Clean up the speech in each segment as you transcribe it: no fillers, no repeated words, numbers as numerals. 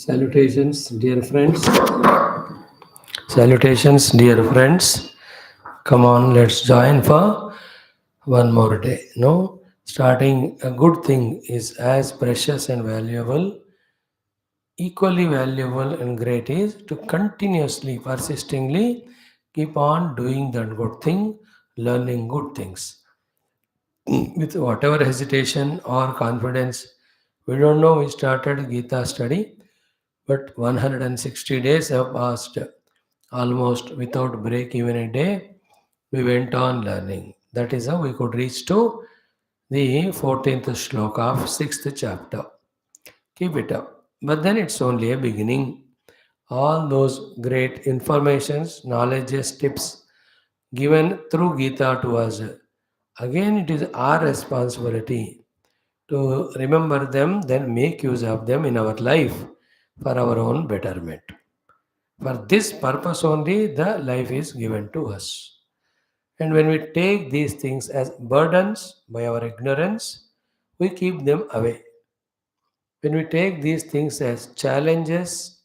Salutations, dear friends. Salutations, dear friends. Come on, let's join for one more day. No, starting a good thing is as precious and valuable, equally valuable and great is to continuously, persistingly keep on doing that good thing, learning good things with whatever hesitation or confidence. We don't know, we started Gita study, but 160 days have passed almost without break, even a day. We went on learning. That is how we could reach to the 14th shloka of 6th chapter. Keep it up. But then it's only a beginning. All those great informations, knowledges, tips given through Gita to us. Again, it is our responsibility to remember them, then make use of them in our life for our own betterment. For this purpose only, the life is given to us. And when we take these things as burdens by our ignorance, we keep them away. When we take these things as challenges,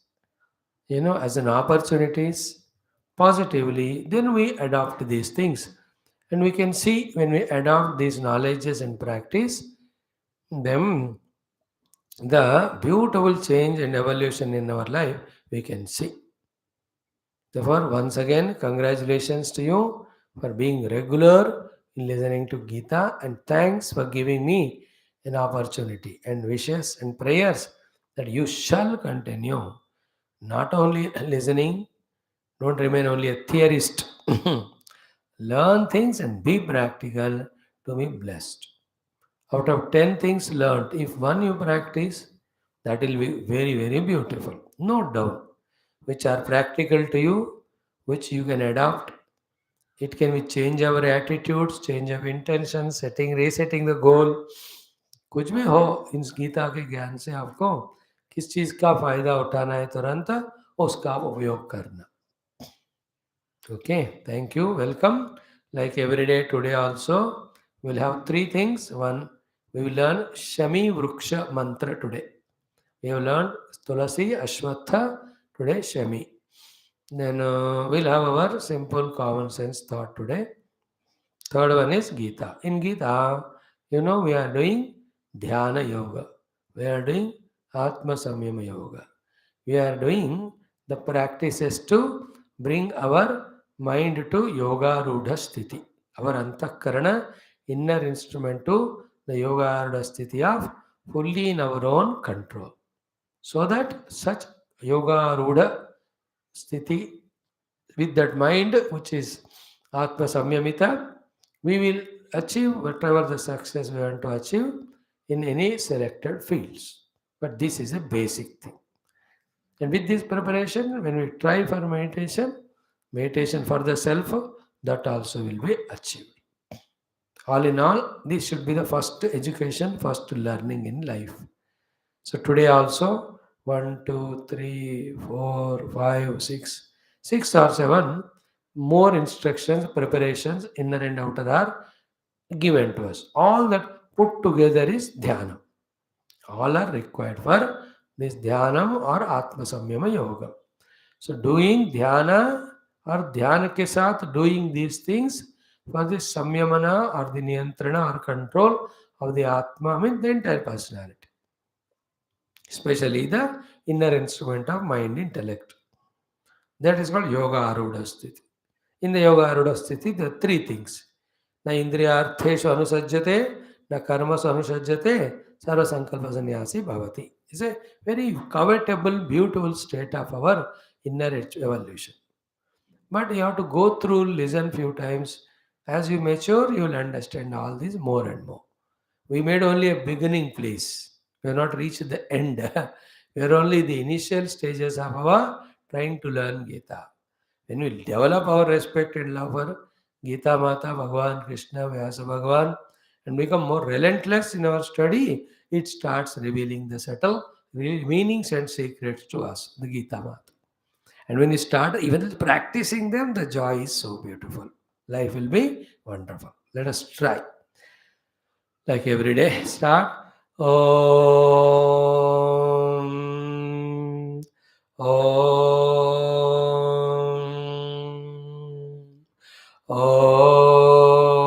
as an opportunities positively, then we adopt these things. And we can see when we adopt these knowledges and practice them, the beautiful change and evolution in our life we can see. Therefore, once again, congratulations to you for being regular in listening to Gita, and thanks for giving me an opportunity and wishes and prayers that you shall continue not only listening, don't remain only a theorist. Learn things and be practical to be blessed. Out of 10 things learned, if one you practice, that will be very, very beautiful. No doubt. Which are practical to you, which you can adopt. It can be change our attitudes, change of intention, setting, resetting the goal. कुछ भी हो इस गीता के ज्ञान से आपको किस चीज का फायदा उठाना है तुरंत उसका आप उपयोग करना. Okay, thank you. Welcome. Like every day, today also, we'll have three things. One, we will learn Shami Vruksha mantra today. We have learned Tulasi, Ashwatha, today Shami. Then we'll have our simple common sense thought today. Third one is Gita. In Gita, we are doing Dhyana Yoga. We are doing Atma Samyama Yoga. We are doing the practices to bring our mind to Yoga Rudha Sthiti. Our Antakarana, inner instrument to the Yoga Rudha Sthiti of fully in our own control. So that such Yoga Rudha Sthiti with that mind, which is Atma Samyamita, we will achieve whatever the success we want to achieve in any selected fields. But this is a basic thing. And with this preparation, when we try for meditation for the self, that also will be achieved. All in all, this should be the first education, first learning in life. So today also, 1, 2, 3, 4, 5, 6, 6 or 7 more instructions, preparations, inner and outer are given to us. All that put together is dhyana. All are required for this dhyanam or Atma Samyama Yoga. So doing dhyana or dhyana ke saath doing these things for the samyamana or the niyantrana or control of the Atma, I mean the entire personality, especially the inner instrument of mind intellect. That is called Yoga Arudha Sthiti. In the Yoga Arudha Sthiti, there are three things. Na indriyartheshu anusajjate, na karmasu anusajjate, sarva sankalpa sannyasi bhavati. It's a very covetable, beautiful state of our inner evolution. But you have to go through, listen few times. As you mature, you will understand all this more and more. We made only a beginning place. We have not reached the end. We are only the initial stages of our trying to learn Gita. When we develop our respect and love for Gita Mata, Bhagavan, Krishna, Vyasa Bhagavan, and become more relentless in our study, it starts revealing the subtle meanings and secrets to us, the Gita Mata. And when you start even practicing them, the joy is so beautiful. Life will be wonderful. Let us try. Like every day, start. Om. Om. Om.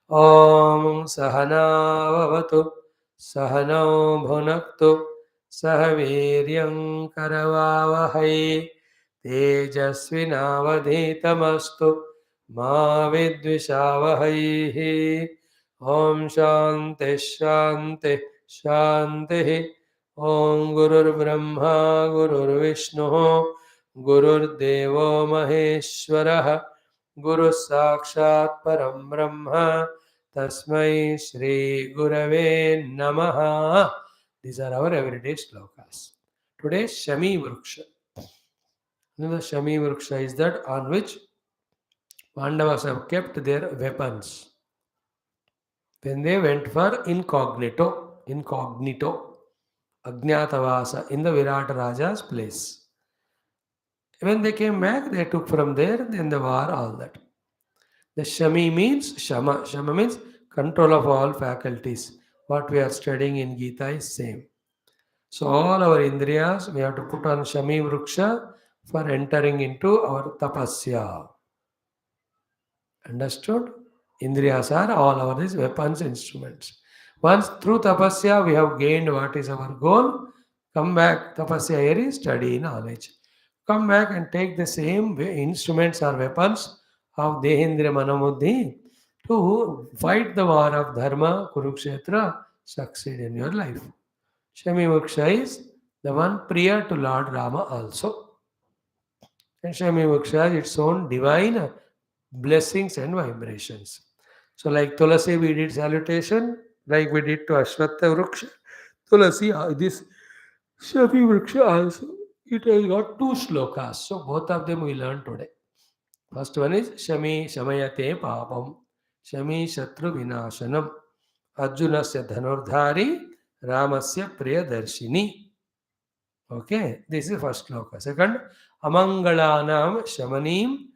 Om Sahanavavatu Sahanau Bhunaktu Sahaviryam Karavavahai Tejasvinavadhitamastu Ma Vidvishavahai. Om Shanti Shanti Shanti. Om Gurur Brahma Gurur Vishnu Gurur Devo Maheshwara Guru Sakshat Param Brahma Tasmai Shri Gurave Namaha. These are our everyday shlokas. Today, Shami Vruksha. The Shami Vruksha is that on which Pandavas have kept their weapons when they went for incognito, Ajnatavasa in the Virat Raja's place. When they came back, they took from there, then the war, all that. The Shami means Shama. Shama means control of all faculties. What we are studying in Gita is same. So all our indriyas, we have to put on Shami Vruksha for entering into our tapasya. Understood? Indriyas are all our these weapons, instruments. Once through tapasya we have gained what is our goal, come back. Tapasya here is study, knowledge. Come back and take the same instruments or weapons of Dehendra Manamuddhi to fight the war of Dharma, Kurukshetra, succeed in your life. Shami Moksha is the one prior to Lord Rama also. And Shami Moksha has its own divine blessings and vibrations. So, like Tulasi, we did salutation, like we did to Ashwatha Vruksha. Tulasi, this Shami Vruksha also, it has got two shlokas. So, both of them we learn today. First one is Shami Shamayate Papam, Shami Shatru Vinashanam, Arjunasya Dhanurdhari, Ramasya Priyadarshini. Okay, this is first shloka. Second, Amangalanam Shamanim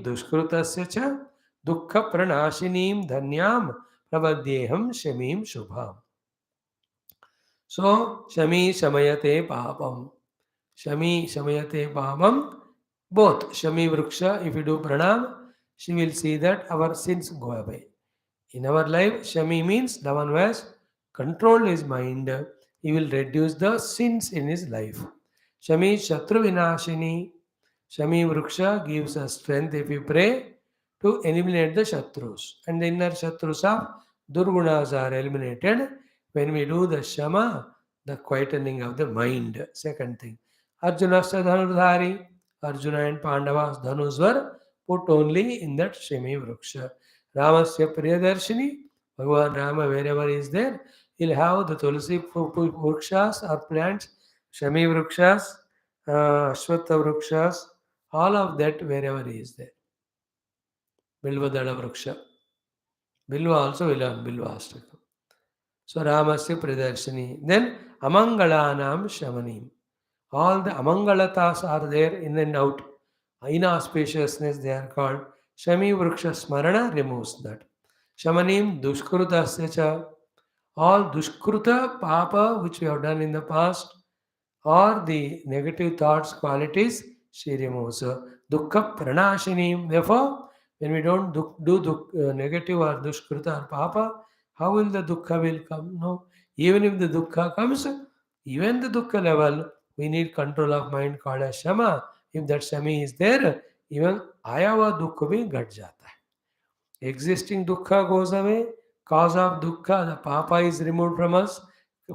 Dushkrutasya cha Dukkha Pranashinim Dhanyam Pravadyeham Shamim Shubham. So, Shami Shamayate Papam. Shami Shamayate Papam. Both Shami Vruksha, if you do pranam, she will see that our sins go away. In our life, Shami means the one who has controlled his mind. He will reduce the sins in his life. Shami Shatru Vinashini. Shami Vruksha gives us strength if we pray to eliminate the Shatrus. And the inner Shatrus of Durgunas are eliminated when we do the Shama, the quietening of the mind. Second thing. Arjuna Dhanurdhari. Arjuna and Pandavas Dhanus were put only in that Shami Vruksha. Ramasya Priyadarshini, Bhagavan Rama, wherever he is there, he'll have the Tulasi Vrukshas or plants, Shami Vrukshas, Ashwatha Vrukshas, all of that wherever he is there. Bilva Dada Vruksha. Bilva also will learn Bilva Astakam. So Ramasya Priyadarshini. Then Amangalanam Shamanim. All the Amangalatas are there in and out. Inauspiciousness they are called. Shami Vruksha Smarana removes that. Shamanim Dushkrutasya cha. All Dushkruta Papa which we have done in the past or the negative thoughts, qualities, she removes. Dukkha Pranashinim. Therefore, when we don't do negative or Dushkruta or Papa, how will the Dukkha will come? No. Even if the Dukkha comes, even the Dukkha level, we need control of mind called as Shama. If that Shami is there, even Ayava Dukkha bhi gat jata hai. Existing Dukkha goes away. Cause of Dukkha, the Papa is removed from us.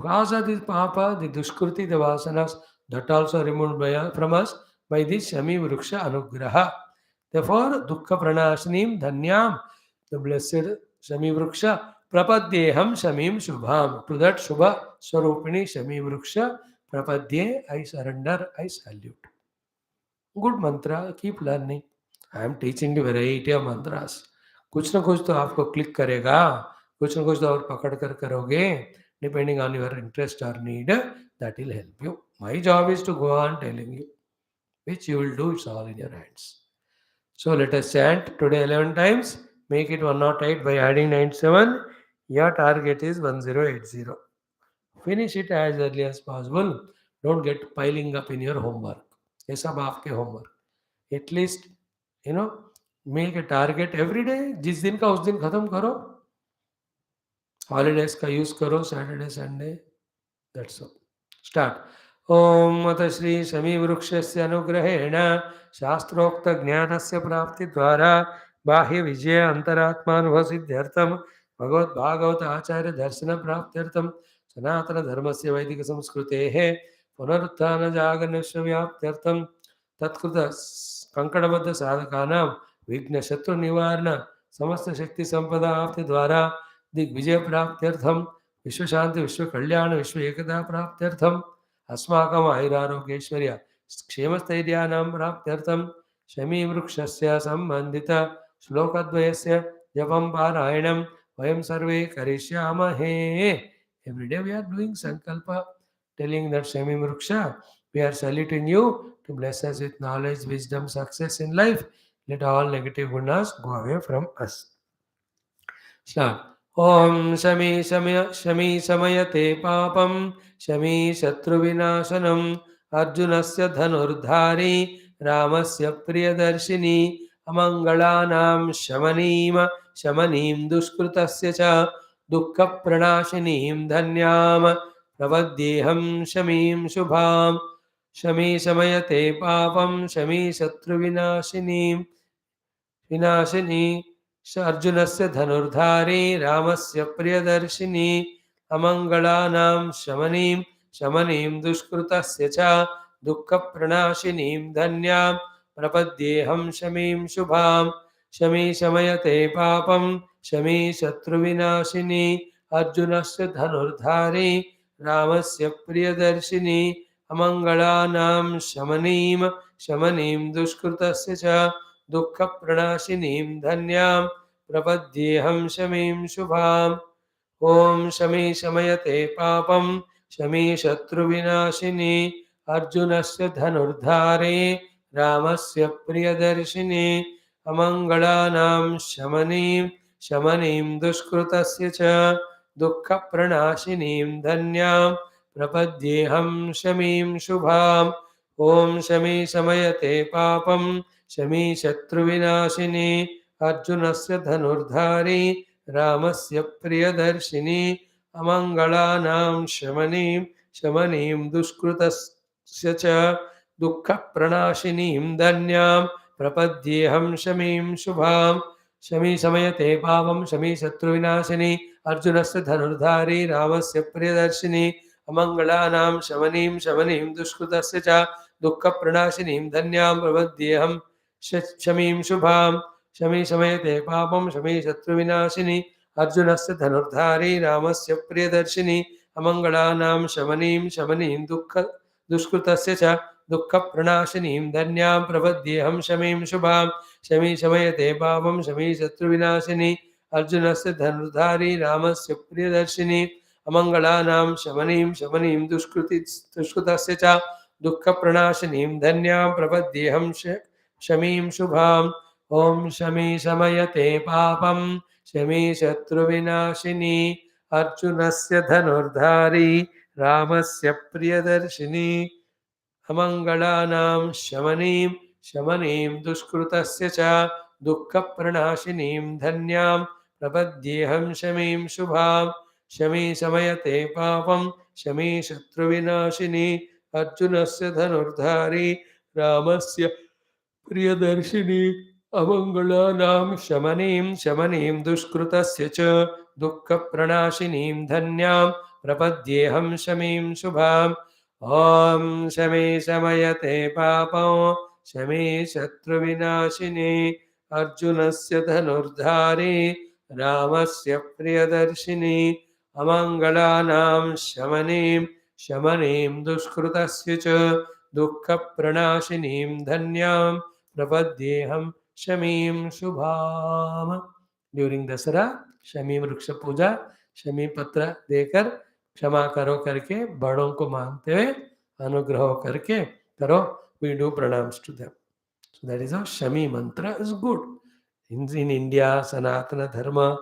Cause of this Papa, the Dushkruti, the Vasanas, that also removed from us by this Shami Vruksha Anugraha. Therefore, Dukkha Pranashinim Dhanyam, the blessed Shami Vruksha, Prapadyeham Shamim Shubham. To that Shubha Swarupini Shami Vruksha, Prapadye, I surrender, I salute. Good mantra, keep learning. I am teaching you variety of mantras. कुछ ना कुछ तो आपको click करेगा, कुछ ना कुछ तो और पकड़ कर करोगे. Depending on your interest or need, that will help you. My job is to go on telling you, which you will do. It's all in your hands. So let us chant today 11 times. Make it 108 by adding 97. Your target is 1080. Finish it as early as possible. Don't get piling up in your homework. ये सब आपके homework. At least, you know, make a target every day. जिस दिन का उस दिन खत्म करो. Holidays का use करो, Saturday, Sunday. That's all. Start. ॐ अथ श्री शमीवृक्षस्य अनुग्रहेण शास्त्रोक्तज्ञानस्य प्राप्तिद्वारा बाह्यविजय अन्तरात्मानुभवसिद्ध्यर्थं भगवद्भागवत आचार्यदर्शनप्राप्त्यर्थं सनातनधर्मस्य वैदिकसंस्कृतेः पुनरुत्थानजागरणविश्वव्याप्त्यर्थं तत्कृत कङ्कणबद्धसाधकानां विघ्नशत्रुनिवारण समस्तशक्तिसम्पदाप्तिद्वारा दिग्विजयप्राप्त्यर्थं विश्वशांति विश्व कल्याण विश्व एकता प्राप्त्यर्थम अस्माकम् आयुरारोग्यैश्वर्य क्षेमस्थैर्यानां प्राप्त्यर्थं शमी वृक्षस्य संबंधित श्लोकद्वयस्य जपं पारायणं वयं सर्वे करिष्यामहे. Every day we are doing sankalpa telling that Shami Vruksha, we are saluting you to bless us with knowledge, wisdom, success in life. Let all negative gunas go away from us. Start. ॐ शमी शमयते पापं शमी शत्रुविनाशनम् अर्जुनस्य धनुर्धारी रामस्य प्रियदर्शिनी अमङ्गलानां शमनीं दुष्कृतस्य च दुःखप्रणाशिनीं धन्यां प्रपद्येऽहं शमीं शुभां. शमी शमयते पापं शमी विनाशिनी अर्जुनस्य धनुर्धारी रामस्य प्रियदर्शिनी अमङ्गलानां शमनीं दुष्कृतस्य च दुःखप्रणाशिनीं धन्यां प्रपद्येऽहं शमीं शुभां. शमी शमयते पापं शमी शत्रुविनाशिनी अर्जुनस्य धनुर्धारी रामस्य प्रियदर्शिनी अमङ्गलानां शमनीं दुष्कृतस्य च दुःखप्रणाशिनीं धन्यां प्रपद्येऽहं शमीं शुभां. ॐ शमी शमयते पापं शमी शत्रुविनाशिनी अर्जुनस्य धनुर्धारी रामस्य प्रियदर्शिनी अमङ्गलानां शमनीं दुष्कृतस्य च दुःखप्रणाशिनीं धन्यां प्रपद्येऽहं शमीं शुभां. ॐ शमी शमयते पापं शमी शत्रुविनाशिनी अर्जुनस्य धनुर्धारी रामस्य प्रियदर्शिनी अमङ्गलानां शमनीं दुष्कृतस्य च दुःखप्रणाशिनीं धन्यां प्रपद्येऽहं शमीं शुभां. शमी शमयते पापं शमी शत्रुविनाशिनी अर्जुनस्य धनुर्धारी रामस्य प्रियदर्शिनी अमङ्गलानां शमनीं दुष्कृतस्य च दुःखप्रणाशिनीं धन्यां प्रपद्येऽहं शमीं शुभां. शमी शमयते पापं शमी शत्रुविनाशिनी अर्जुनस्य धनुर्धारी रामस्य प्रियदर्शिनी अमङ्गलानां शमनीं दुष्कृतस्य च दुःखप्रणाशिनीं धन्यां प्रपद्येऽहं शमीं शुभां. शमी शमयते पापं शमी शत्रुविनाशिनी अर्जुनस्य धनुर्धारी रामस्य प्रियदर्शिनी अमङ्गलानां शमनीं दुष्कृतस्य च दुःखप्रणाशिनीं धन्यां प्रपद्येऽहं शमीं शुभां. ॐ शमी शमयते पापं शमी शत्रुविनाशिनी अर्जुनस्य धनुर्धारी रामस्य प्रियदर्शिनी अमङ्गलानां शमनीं दुष्कृतस्य च दुःखप्रणाशिनीं धन्यां प्रपद्येऽहं शमीं शुभां. शमी शमयते पापं शमी शत्रुविनाशिनी अर्जुनस्य धनुर्धारी रामस्य प्रियदर्शिनी अमङ्गलानां शमनीं दुष्कृतस्य च दुःखप्रणाशिनीं धन्यां प्रपद्येऽहं शमीं शुभां. ॐ शमी शमयते पापं शमी शत्रुविनाशिनी अर्जुनस्य धनुर्धारी रामस्य प्रियदर्शिनी अमङ्गलानां शमनीं दुष्कृतस्य च दुःखप्रणाशिनीं धन्यां प्रपद्येऽहं शमीं शुभाम. ड्यूरिंग दसरा शमी वृक्ष पूजा शमी पत्र देकर क्षमा करो करके बड़ों को मानते हुए अनुग्रह करके करो. We do pranams to them. So that is how Shami mantra is good. In India, Sanatana Dharma,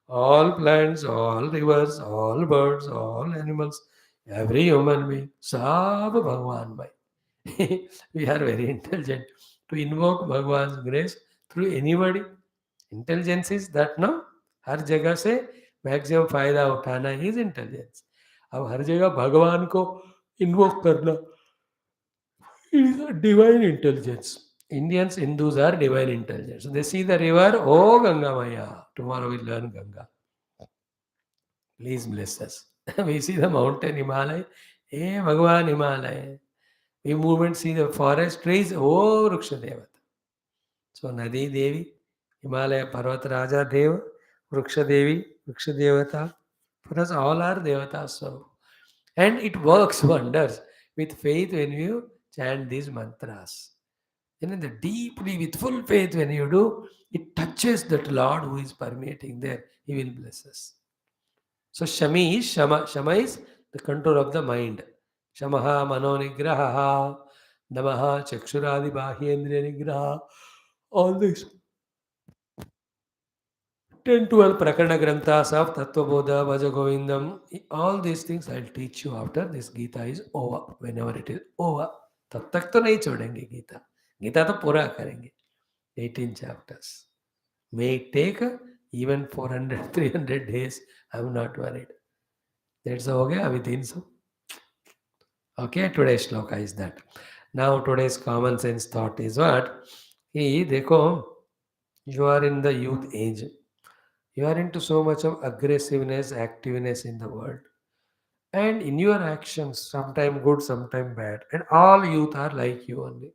all plants, all rivers, all birds, all animals, Every human being, सब भगवान भाई. We are very intelligent to invoke Bhagwan's grace through anybody. Intelligence is that no, हर जगह से maximum फायदा उठाना is intelligence. अब हर जगह भगवान को इन्वोक करना is a divine intelligence. Indians, Hindus are divine intelligence. So they see the river, oh Ganga Maya. Tomorrow we'll learn Ganga. Please bless us. We see the mountain Himalaya, hey Bhagwan Himalaya. We move and see the forest trees, oh Vruksha Devata. So Nadi Devi, Himalaya Parvat Raja Deva, Vruksha Devi, Vruksha Devata. For us all are Devatas. So. And it works wonders with faith when you chant these mantras. The deeply with full faith when you do, it touches that Lord who is permeating there. He will bless us. So Shami is Shama. Shama is the control of the mind. Shamaha mano nigraha, Namaha chakshuradi bahyendriya nigraha. All these 10, 12 Prakarana Granthas of Tattva Bodha, Vaja Govindam, all these things I'll teach you after this Gita is over, whenever it is over. तब तक तो नहीं छोड़ेंगे गीता. गीता तो पूरा करेंगे. 18 chapters. May it take even 400, 300 days. I'm not worried. That's okay, अभी 300. Okay, today's shloka is that. Now today's common sense thought is what? कि देखो, you are in the youth age. You are into so much of aggressiveness, activeness in the world. And in your actions, sometime good, sometime bad. And all youth are like you only.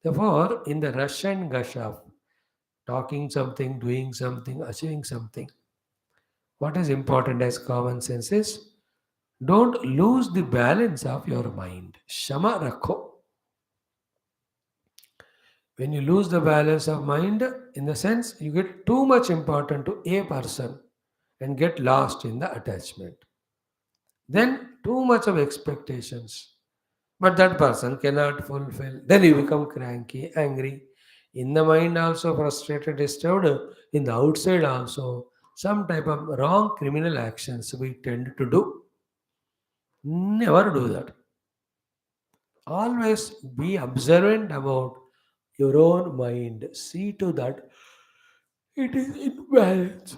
Therefore, in the rush and gush of talking something, doing something, achieving something, what is important as common sense is don't lose the balance of your mind. Shama rakho. When you lose the balance of mind, in the sense you get too much important to a person and get lost in the attachment. Then too much of expectations. But that person cannot fulfill. Then you become cranky, angry. In the mind also frustrated, disturbed. In the outside also some type of wrong criminal actions we tend to do. Never do that. Always be observant about your own mind. See to that it is in balance.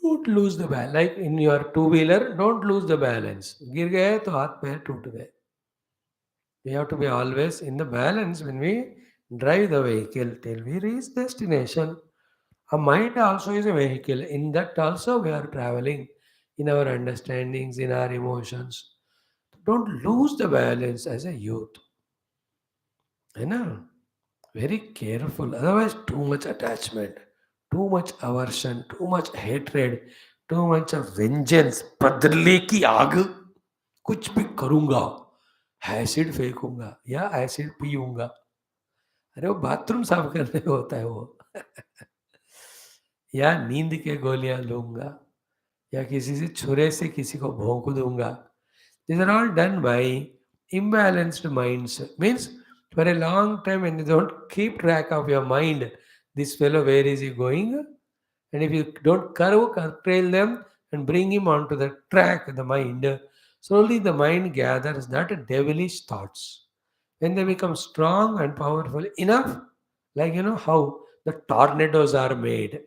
Don't lose the balance. Like in your two-wheeler, don't lose the balance. गिर गए तो हाथ पैर टूट गए. We have to be always in the balance when we drive the vehicle till we reach destination. Our mind also is a vehicle. In that also we are traveling in our understandings, in our emotions. Don't lose the balance as a youth. You know, very careful. Otherwise, too much attachment, too much aversion, too much hatred, too much of vengeance. बदले की आग कुछ भी करूंगा, acid फेंकूंगा या acid पीऊंगा. अरे वो bathroom साफ करने में होता है वो. या नींद के गोलियां लूंगा या किसी से छुरे से किसी को भोंक दूंगा. These are all done by imbalanced minds. Means for a long time when you don't keep track of your mind, this fellow where is he going? And if you don't curtail them and bring him onto the track, the mind, slowly the mind gathers that devilish thoughts. When they become strong and powerful enough, like how the tornadoes are made.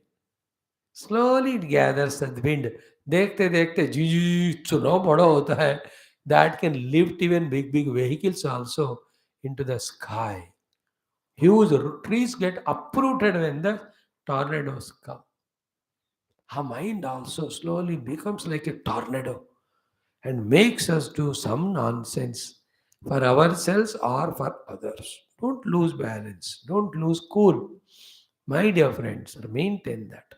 Slowly it gathers the wind. देखते देखते जी जी इतना बड़ा होता है that can lift even big big vehicles also into the sky. Huge trees get uprooted when the tornadoes come. Our mind also slowly becomes like a tornado and makes us do some nonsense for ourselves or for others. Don't lose balance. Don't lose cool. My dear friends, maintain that.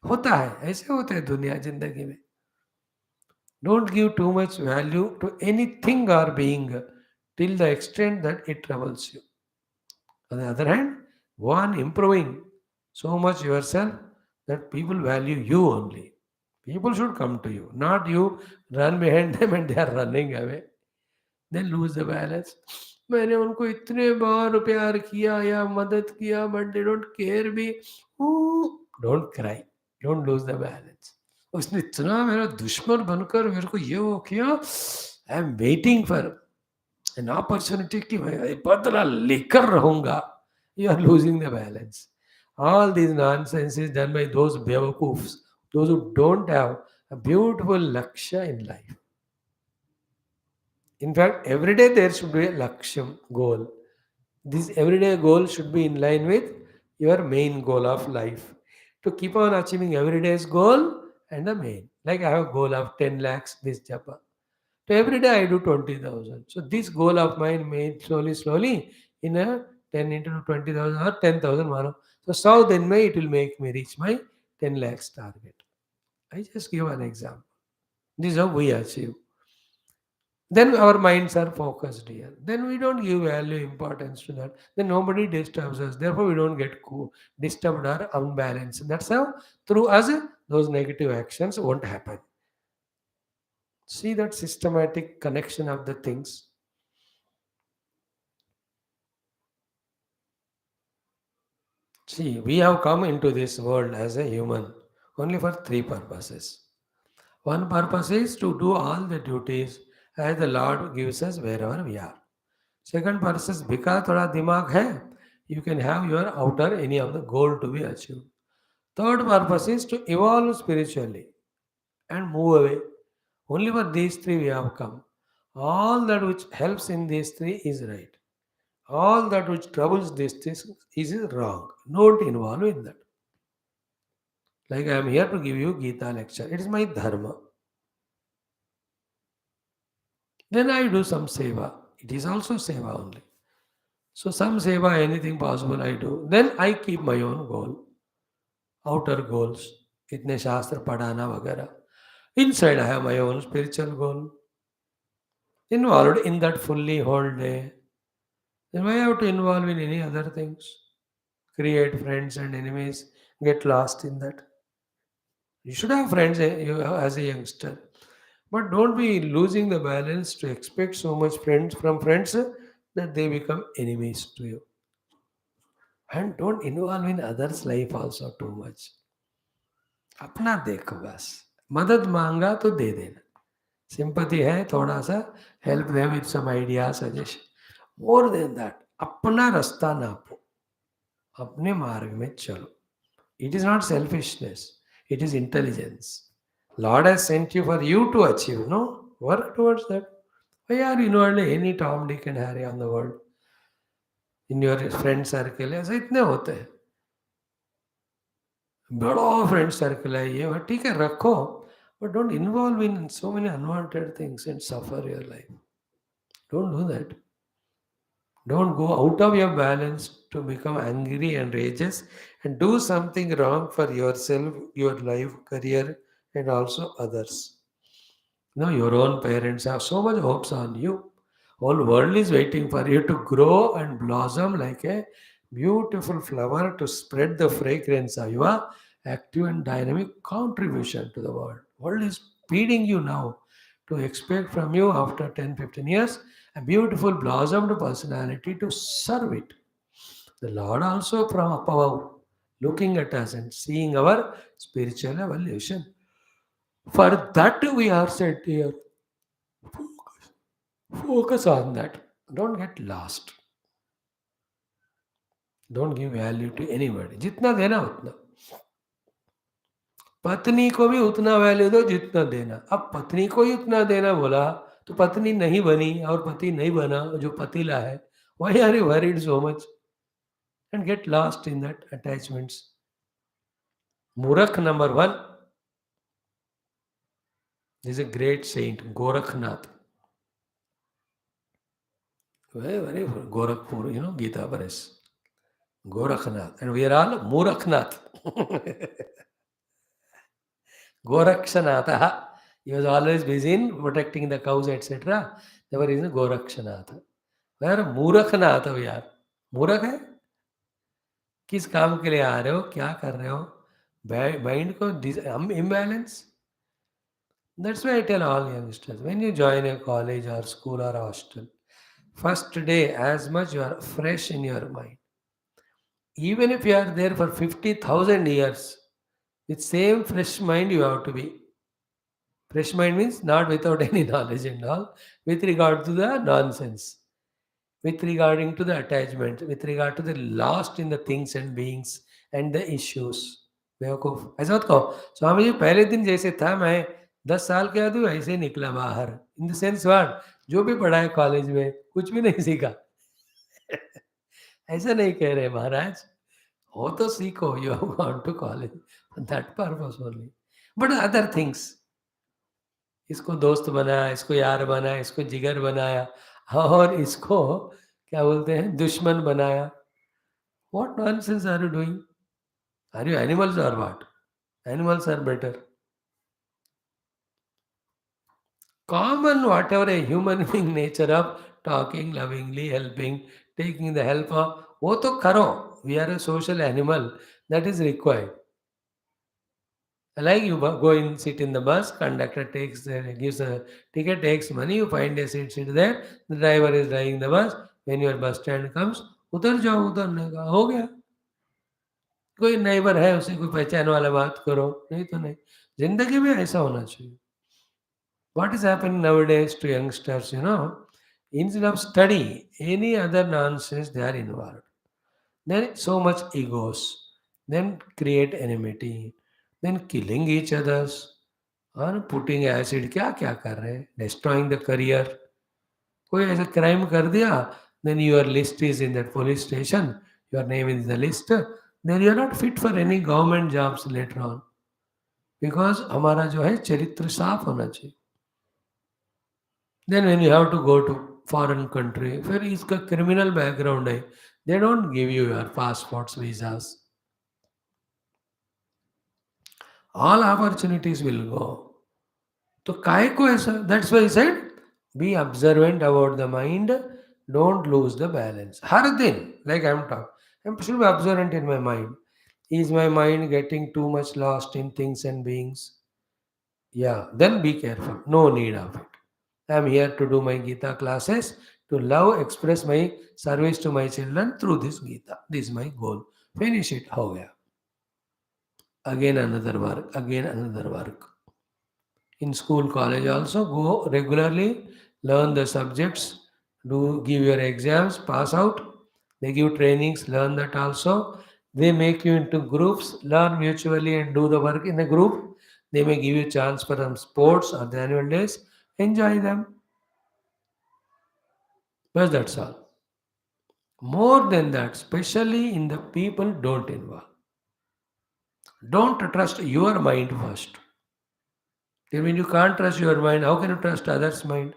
होता है, ऐसे होता है दुनिया जिंदगी में. Don't give too much value to anything or being till the extent that it troubles you. On the other hand, go on improving so much yourself that people value you only. People should come to you, not you run behind them and they are running away. They lose the balance. मैंने उनको इतने बार प्यार किया या मदद किया but they don't care me. Ooh, don't cry. Don't lose the balance. उसने इतना मेरा दुश्मन बनकर मेरे को ये वो किया, I am waiting for an opportunity कि मैं बदला लेकर रहूंगा. You are losing the balance. All these nonsense is done by those bewakoofs, those who don't have a beautiful lakshya in life. In fact, every day there should be a laksham goal. This everyday goal should be in line with your main goal of life. To keep on achieving every day's goal and the main. Like I have a goal of 10 lakhs this japa. So every day I do 20,000. So this goal of mine made slowly, slowly in a 10 into 20,000 or 10,000 mano. So then May it will make me reach my 10 lakhs target. I just give an example. This is how we achieve. Then our minds are focused here. Then we don't give value importance to that. Then nobody disturbs us. Therefore, we don't get disturbed or unbalanced. That's how through us those negative actions won't happen. See that systematic connection of the things. See, we have come into this world as a human only for three purposes. One purpose is to do all the duties as the Lord gives us wherever we are. Second purpose is because thoda dimag hai, you can have your outer any of the goal to be achieved. Third purpose is to evolve spiritually and move away. Only for these three we have come. All that which helps in these three is right. All that which troubles these things is wrong. Don't involve in that. Like I am here to give you Gita lecture. It is my dharma. Then I do some seva. It is also seva only. So some seva, anything possible I do. Then I keep my own goal, outer goals. इतने शास्त्र पढ़ाना वगैरह. Inside I have my own spiritual goal. Involved in that fully whole day. Then why I have to involve in any other things? Create friends and enemies. Get lost in that. You should have friends as a youngster. But don't be losing the balance to expect so much friends from friends that they become enemies to you. And don't involve in others' life also too much. अपना देखो बस. मदद मांगा तो दे देना. Sympathy है थोड़ा सा, help them with some idea, suggestion. More than that, अपना रास्ता नापो. अपने मार्ग में चलो. It is not selfishness. It is intelligence. Lord has sent you for you to achieve, no? Work towards that. Why are you involved in any Tom, Dick and Harry on the world? In your friend circle, ऐसे इतने होते हैं. बड़ा friend circle है ये, ठीक है रखो, but don't involve in so many unwanted things and suffer your life. Don't do that. Don't go out of your balance to become angry and rageous and do something wrong for yourself, your life, career, and also others. Now your own parents have so much hopes on you. Whole world is waiting for you to grow and blossom like a beautiful flower to spread the fragrance of your active and dynamic contribution to the world. World is feeding you now to expect from you after 10, 15 years a beautiful blossomed personality to serve it. The Lord also from above looking at us and seeing our spiritual evolution. For that we are set here. Focus on that. Don't get lost. Don't give value to anybody. जितना देना उतना. पत्नी को भी उतना value दो जितना देना. अब पत्नी को ही उतना देना बोला तो पत्नी नहीं बनी और पति नहीं बना जो पतीला है. Why are you worried so much? And get lost in that attachments. Murakh number 1 is a great saint, Gorakhnath. Very Gorakhpur, Gita Paris. Gorakhnath. And we are all Murakhnath. Gorakshanatha. He was always busy in protecting the cows, etc. There is a Gorakshanatha. Where Murakhnath we are. मूर्ख है. किस काम के लिए आ रहे हो, क्या कर रहे हो, माइंड को imbalance. That's why I tell all youngsters, when you join a college or school or hostel, first day as much you are fresh in your mind. Even if you are there for 50,000 years, with same fresh mind you have to be. Fresh mind means not without any knowledge and all, with regard to the nonsense, with regarding to the attachment, with regard to the lost in the things and beings and the issues. बेवकूफ़ ऐसा मत कहो स्वामी जी पहले दिन जैसे था मैं 10 साल के बाद भी वैसे ही निकला बाहर इन द सेंस वाट जो भी पढ़ा है कॉलेज में कुछ भी नहीं सीखा ऐसा नहीं कह रहे महाराज हो तो सीखो you have gone to college that purpose only but other things इसको दोस्त बनाया, इसको यार बनाया, इसको जिगर बनाया और इसको क्या बोलते हैं दुश्मन बनाया। What nonsense are you doing? Are you animals और what? Animals are better. Common whatever a human being nature of talking, lovingly, helping, taking the help of वो तो करो। We are a social animal that is required. Like you go in, sit in the bus, conductor takes gives a ticket, takes money, you find a seat, sit there. The driver is driving the bus. When your bus stand comes, उतर जाओ उतरने का हो गया। कोई neighbour है उसे कोई पहचान वाला बात करो, नहीं तो नहीं। जिंदगी में ऐसा होना चाहिए। What is happening nowadays to youngsters, instead of study, any other nonsense they are involved. Then so much egos, then create enmity, then killing each others, और putting acid क्या क्या कर रहे हैं, destroying the career. कोई ऐसा crime कर दिया, then your list is in that police station, your name is in the list, then you are not fit for any government jobs later on. Because हमारा जो है चरित्र साफ होना चाहिए. Then when you have to go to foreign country, फिर इसका criminal background है, they don't give you your passports, visas. All opportunities will go. तो काय को ऐसा? That's why he said, be observant about the mind, don't lose the balance. हर दिन, like I'm talking, I should be observant in my mind. Is my mind getting too much lost in things and beings? Yeah, then be careful. No need of it. I am here to do my Gita classes, to love, express my service to my children through this Gita. This is my goal. Finish it. हो गया. Again another work. Again another work. In school, college also go regularly, learn the subjects, do give your exams, pass out. They give trainings, learn that also. They make you into groups, learn mutually and do the work in a group. They may give you chance for some sports or the annual days. Enjoy them. But that's all. More than that, especially in the people, don't involve. Don't trust your mind first. When you can't trust your mind, how can you trust others' mind?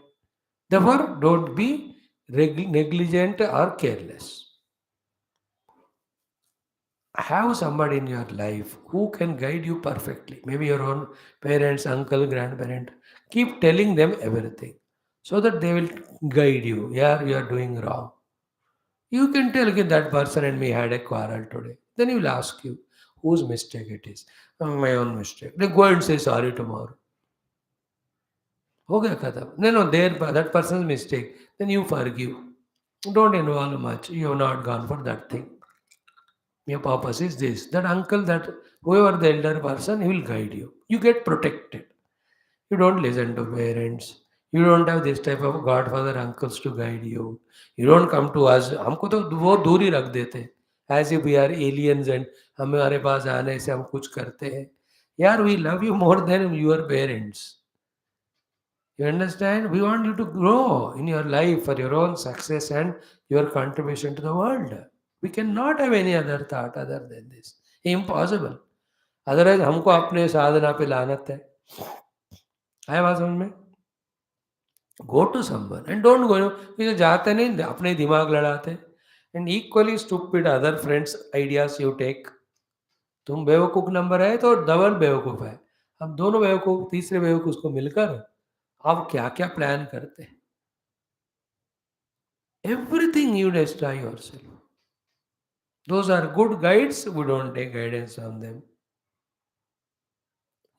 Therefore, don't be negligent or careless. Have somebody in your life who can guide you perfectly. Maybe your own parents, uncle, grandparent. Keep telling them everything so that they will guide you. Yeah, you are doing wrong. You can tell okay, that person and me had a quarrel today. Then he will ask you whose mistake it is. My own mistake. They go and say sorry tomorrow. हो गया खत्म. No, that person's mistake. Then you forgive. Don't involve much. You have not gone for that thing. Your purpose is this. That uncle, that whoever the elder person, he will guide you. You get protected. You don't listen to parents. You don't have this type of godfather uncles to guide you. You don't come to us. हमको तो वो दूर ही रख देते हैं. As if we are aliens and हमारे पास आने से हम कुछ करते हैं. यार, we love you more than your parents. You understand? We want you to grow in your life for your own success and your contribution to the world. We cannot have any other thought other than this. Impossible. Otherwise, हमको अपने साधना पे लानत है. आया बात समझ में? Go to someone and don't go. क्योंकि जाते नहीं अपने दिमाग लड़ाते. And equally stupid other friends ideas you take. तुम बेवकूफ नंबर है तो डबल बेवकूफ है. हम दोनों बेवकूफ तीसरे बेवकूफ को मिलकर आप क्या क्या प्लान करते हैं. Everything you destroy yourself. Those are good guides. We don't take guidance from them.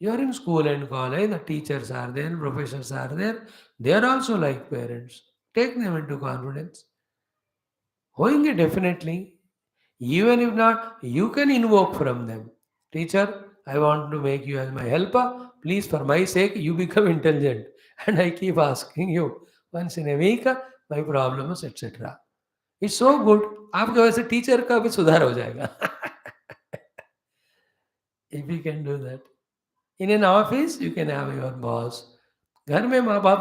You are in school and college. The teachers are there, professors are there. They are also like parents. Take them into confidence. होंगे definitely. Even if not, you can invoke from them. Teacher, I want to make you as my helper. Please, for my sake, you become intelligent. And I keep asking you once in a week my problems, etc. It's so good. आपके वैसे teacher का भी सुधार हो जाएगा. If you can do that. In an office, you can have your boss. घर में माँ बाप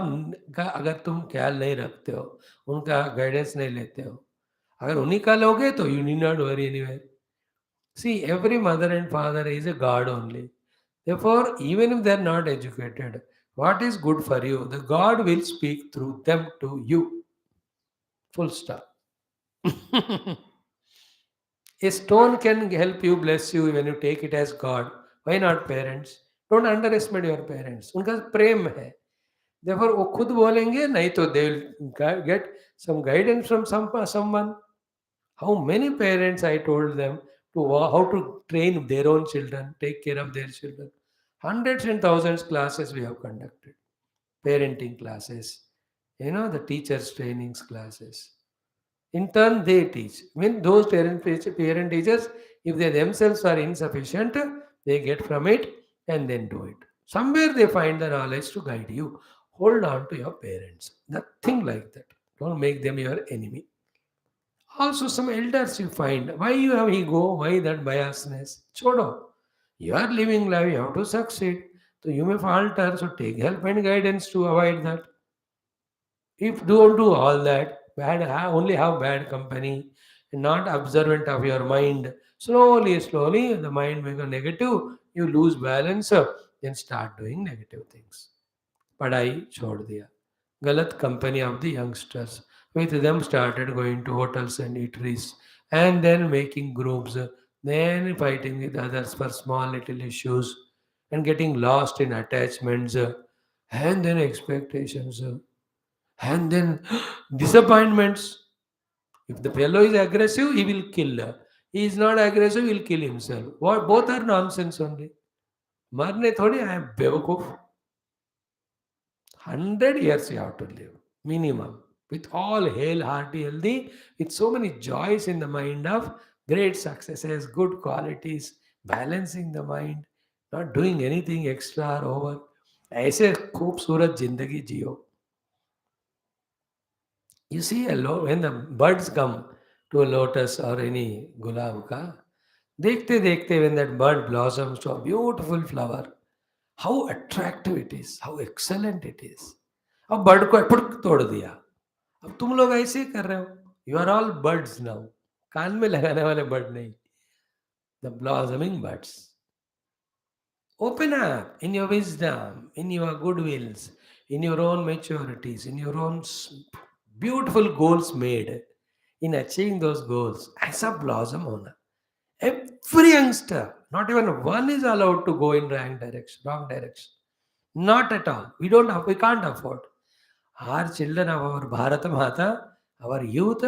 का अगर तुम ख्याल नहीं रखते हो, उनका गाइडेंस नहीं लेते हो, अगर उन्हीं का लोगे तो you need not worry anywhere. See, every mother and father is a God only. Therefore, even if they are not educated, what is good for you, the God will speak through them to you. Full stop. A stone can help you, bless you when you take it as God. Why not parents? Don't underestimate your parents. उनका प्रेम है. Therefore, वो खुद बोलेंगे नहीं तो they will get some guidance from someone. How many parents I told them to how to train their own children, take care of their children. Hundreds and thousands classes we have conducted. Parenting classes, the teachers trainings classes. In turn, they teach. When those parent teachers, if they themselves are insufficient, they get from it and then do it. Somewhere they find the knowledge to guide you. Hold on to your parents. Nothing like that. Don't make them your enemy. Also, some elders you find. Why you have ego? Why that biasness? Chodo. You are living life, you have to succeed. So you may falter, so take help and guidance to avoid that. If don't do all that, only have bad company, and not observant of your mind. Slowly, the mind becomes negative. You lose balance, then start doing negative things. पढ़ाई छोड़ दिया. गलत company of the youngsters. With them started going to hotels and eateries and then making groups, then fighting with others for small little issues and getting lost in attachments and then expectations and then disappointments. If the fellow is aggressive, he will kill. He is not aggressive, he will kill himself. What both are nonsense only. मरने थोड़ी आए बेवकूफ. 100 years you have to live, minimum, with all hale, hearty, healthy, with so many joys in the mind of great successes, good qualities, balancing the mind, not doing anything extra or over. ऐसे खूबसूरत जिंदगी जियो. You see, when the birds come to a lotus or any gulab ka, देखते देखते when that bird blossoms to a beautiful flower, how attractive it is, how excellent it is. अब bird को फुड़क तोड़ दिया. अब तुम लोग ऐसे ही कर रहे हो. You are all birds now. कान में लगाने वाले बर्ड नहीं. The blossoming birds. Open up in your wisdom, in your goodwills, in your own maturities, in your own beautiful goals made. In achieving those goals, ऐसा blossom होना. Every youngster, not even one is allowed to go in wrong direction. Not at all. We can't afford. Our children of our Bharat Mata, our youth,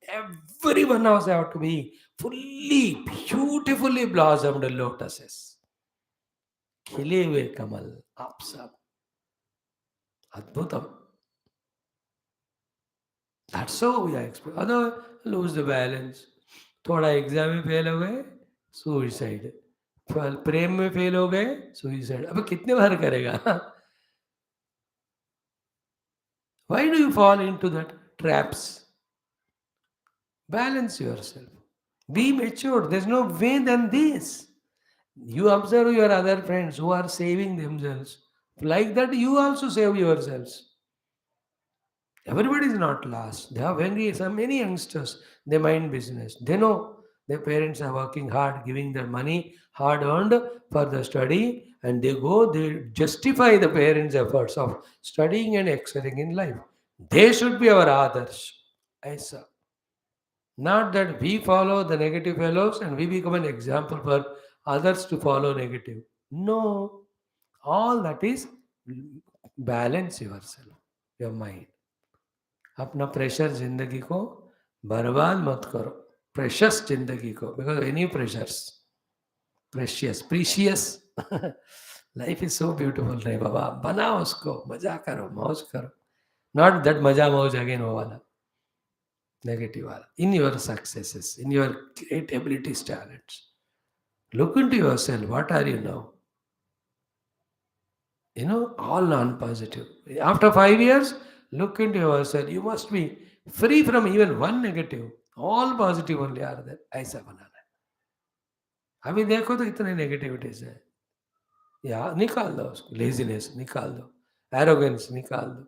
every one of us have to be fully, beautifully blossomed lotuses. खिले हुए कमल आप सब. अद्भुतम. That's how we are experiencing. Otherwise, lose the balance. थोड़ा exam में fail हो गए, suicide. प्रेम में fail हो गए, सुसाइड. अब कितने बार करेगा? Why do you fall into that traps? Balance yourself. Be mature. There's no way than this. You observe your other friends who are saving themselves. Like that, you also save yourselves. Everybody is not lost. They have many youngsters. They mind business. They know their parents are working hard, giving their money hard earned for the study, and they justify the parents' efforts of studying and excelling in life. They should be our others. Aisa. Not that we follow the negative fellows and we become an example for others to follow negative. No. All that is balance yourself, your mind. अपना pressure जिंदगी को बर्बाद मत करो. Precious जिंदगी को, because any pressures precious. Life is so beautiful रे बाबा. बनाओ उसको, मजा करो, मौज करो. नॉट दैट मजा मौज अगेन वो वाला नेगेटिव वाला. In your successes, in your great abilities, talents, Look into yourself. What are you now? All non-positive. After 5 years, look into yourself. You must be free from even one negative. All positive only are there. ऐसा बनाना है. अभी देखो तो इतने negativities है. या निकाल दो उसको. लेजीनेस निकाल दो. एरोगेंस निकाल दो.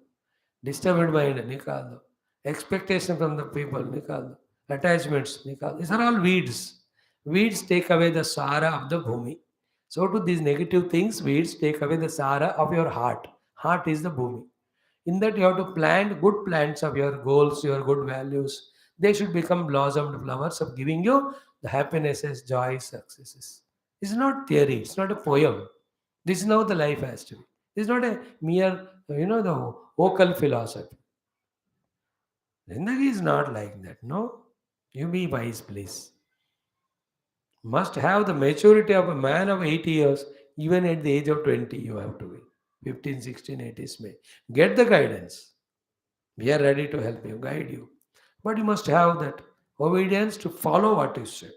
डिस्टर्ब्ड माइंड निकाल दो. Expectation from the people निकाल दो. Attachments निकाल दो. These are all weeds. Weeds take away the sara of the bhumi. So to these negative things, weeds take away the sara of your heart. Heart is the bhumi. In that you have to plant good plants of your goals, your good values. They should become blossomed flowers of giving you the happinesses, joys, successes. It's not theory. It's not a poem. This is how the life has to be. It's not a mere, the vocal philosophy. Zindagi is not like that. No. You be wise, please. Must have the maturity of a man of 80 years, even at the age of 20, you have to be. 15, 16, 80s may. Get the guidance. We are ready to help you, guide you. But you must have that obedience to follow what is said.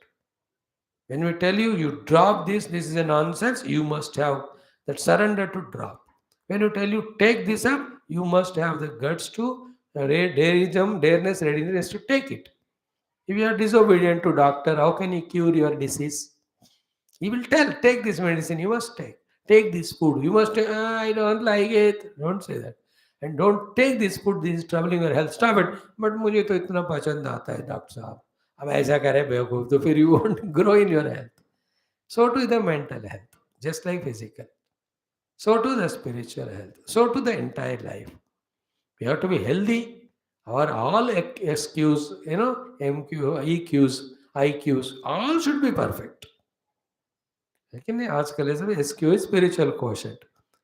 When we tell you, you drop this is a nonsense, you must have that surrender to drop. When we tell you, take this up, you must have the guts to, dareness, readiness to take it. If you are disobedient to doctor, how can he cure your disease? He will tell, take this medicine, you must take. Take this food, you must take. "Ah, I don't like it." Don't say that. And don't take this food, this is troubling your health. Stop it. But मुझे तो इतना पसंद आता है doctor साहब. अब ऐसा करे बेवकूफ तो फिर you won't grow in your health. So to the mental health, just like physical. So to the spiritual health. So to the entire life. We have to be healthy. Our all SQs, MQ, EQs, IQs, all should be perfect. लेकिन आजकल ऐसा SQ is spiritual quotient,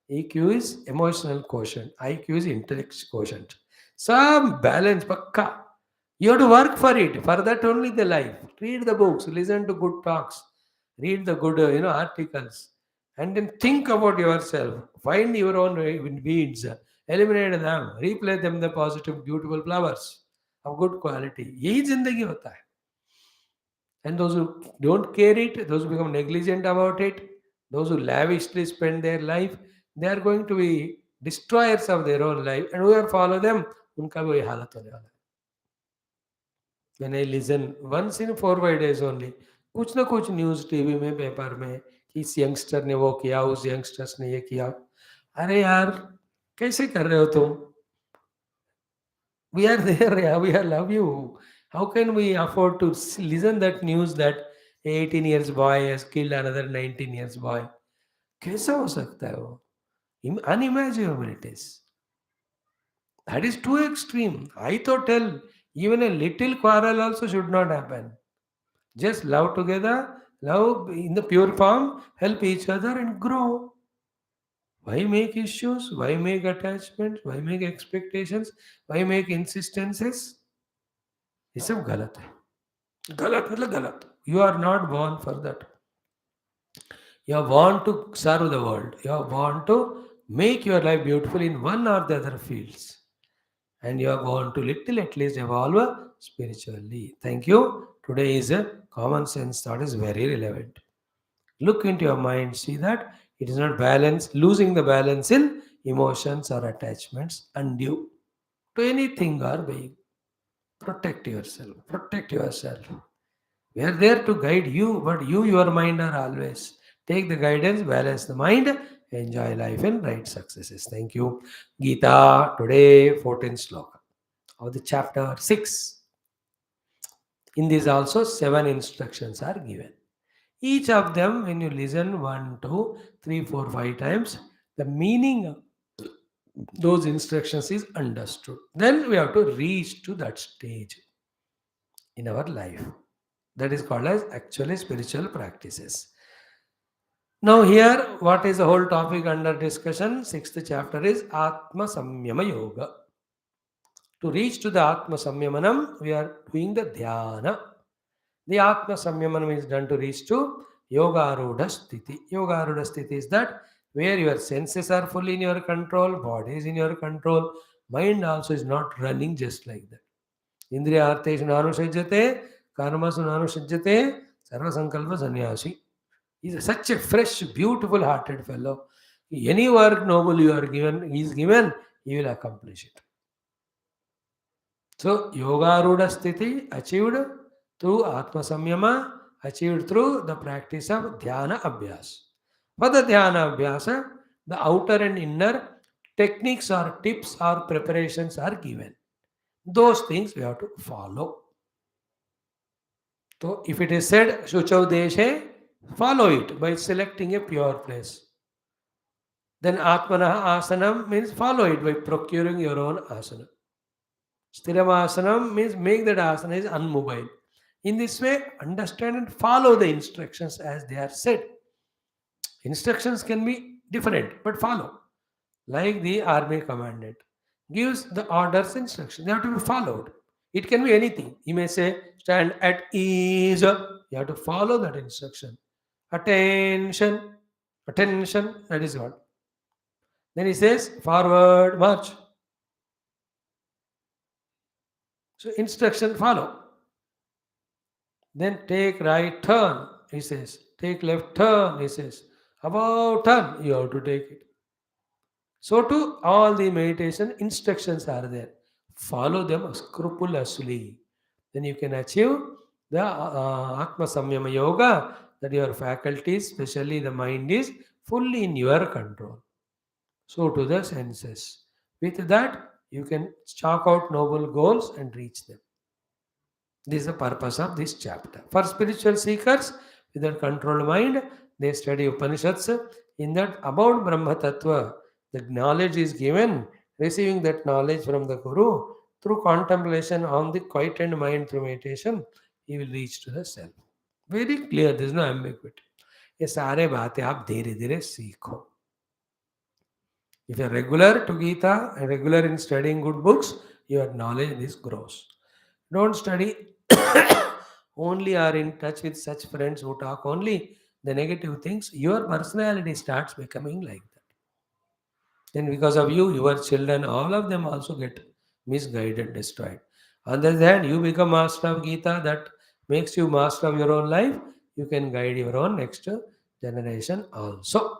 EQ is emotional quotient, IQ is intellect quotient. Some balance pakka. You have to work for it. For that only the life. Read the books, listen to good talks, read the good articles, and then think about yourself. Find your own weeds, eliminate them, replace them the positive, beautiful flowers of good quality. यही जिंदगी होता है. And those who don't care it, those who become negligent about it, those who lavishly spend their life, they are going to be destroyers of their own life. And whoever follow them, उनका भी वही हालत होने वाला है. When I listen once in 4 5 days only, कुछ ना कुछ न्यूज टीवी में पेपर में कि इस यंगस्टर ने वो किया, उस यंगस्टर्स ने ये किया. अरे यार, कैसे कर रहे हो तुम? We are there. Yeah, we are love you. How can we afford to listen that news that 18 years boy has killed another 19 years boy? कैसा हो सकता है वो? Unimaginable it is. That is too extreme. I thought tell even a little quarrel also should not happen. Just love together, love in the pure form, help each other and grow. Why make issues? Why make attachments? Why make expectations? Why make insistences? ये सब गलत है. गलत मतलब गलत. You are not born for that. You are born to serve the world. You are born to make your life beautiful in one or the other fields. And you are born to little at least evolve spiritually. Thank you. Today is a common sense thought is very relevant. Look into your mind, see that it is not balance, losing the balance in emotions or attachments undue to anything or being. Protect yourself. Protect yourself. We are there to guide you, but you, your mind are always. Take the guidance, balance the mind, enjoy life and write successes. Thank you. Gita, today 14th sloka of the chapter 6. In this also 7 instructions are given. Each of them, when you listen 1, 2, 3, 4, 5 times, the meaning of those instructions is understood. Then we have to reach to that stage in our life. That is called as actually spiritual practices. Now here, what is the whole topic under discussion? 6th chapter is Atma Samyama Yoga. To reach to the Atma Samyamanam, we are doing the Dhyana. The Atma Samyamanam is done to reach to Yoga Arudha Sthiti. Yoga Arudha Sthiti is that where your senses are fully in your control, body is in your control, mind also is not running just like that. Indriya Arteshu Nanusajjate, Karmasu Nanusajjate, Sarva Sankalpa Sannyasi. He's such a fresh, beautiful hearted fellow. Any work noble you are given, he is given, he will accomplish it. So, Yoga Rudha Sthiti achieved through Atma Samyama, achieved through the practice of Dhyana Abhyas. For the Dhyana Abhyasa, the outer and inner techniques or tips or preparations are given. Those things we have to follow. So, if it is said Shuchau Deshe, follow it by selecting a pure place. Then Atmanaha Asanam means follow it by procuring your own asana. Sthiramasanam means make that asana is unmobile. In this way, understand and follow the instructions as they are said. Instructions can be different, but follow. Like the army commandant gives the orders instructions. They have to be followed. It can be anything. He may say, stand at ease. You have to follow that instruction. Attention. Attention. That is what. Then he says, forward, march. So instruction follow. Then take right turn, he says. Take left turn, he says. About turn, you have to take it. So to all the meditation instructions are there. Follow them scrupulously. Then you can achieve the Atma Samyama Yoga, that your faculties, especially the mind, is fully in your control. So to the senses. With that, you can chalk out noble goals and reach them. This is the purpose of this chapter. For spiritual seekers with a controlled mind, they study Upanishads. In that, about Brahma Tattva, the knowledge is given, receiving that knowledge from the Guru through contemplation on the quietened mind through meditation, he will reach to the self. Very clear, there is no ambiguity. ये सारे बातें आप धीरे धीरे सीखो. If you are regular to Gita and regular in studying good books, your knowledge this grows. Don't study only are in touch with such friends who talk only the negative things. Your personality starts becoming like that. Then because of you, your children, all of them also get misguided, destroyed. On the other hand, you become master of Gita, that makes you master of your own life. You can guide your own next generation also.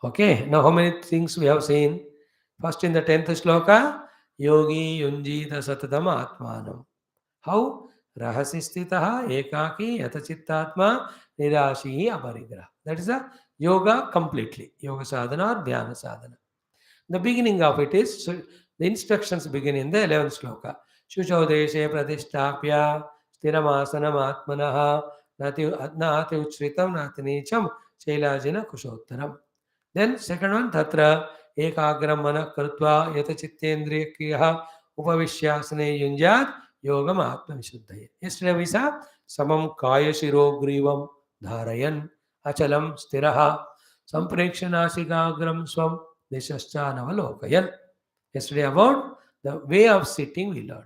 Okay, now how many things we have seen? First in the 10th shloka, Yogi Yunjita Satatam Atmanam. How? Rahasi sthitaha ekaki yata chittatma nirashi aparigraha. That is a yoga completely. Yoga sadhana or dhyana sadhana. The beginning of it is, so the instructions begin in the 11th shloka. Shuchaudeshe pratishtapya sthiramasana atmanaha nati uchritam nati nicham shailajina kushottaram. Then second one, tatra ekagram mana kartva yata chittendriya kriya upavishyasane yunjat yogam atma vishuddhaya. Yesterday we saw samam kaya shiro grivam dharayan achalam stiraha samprekshanasikaagram swam deshascha. Yesterday about the way of sitting we learned.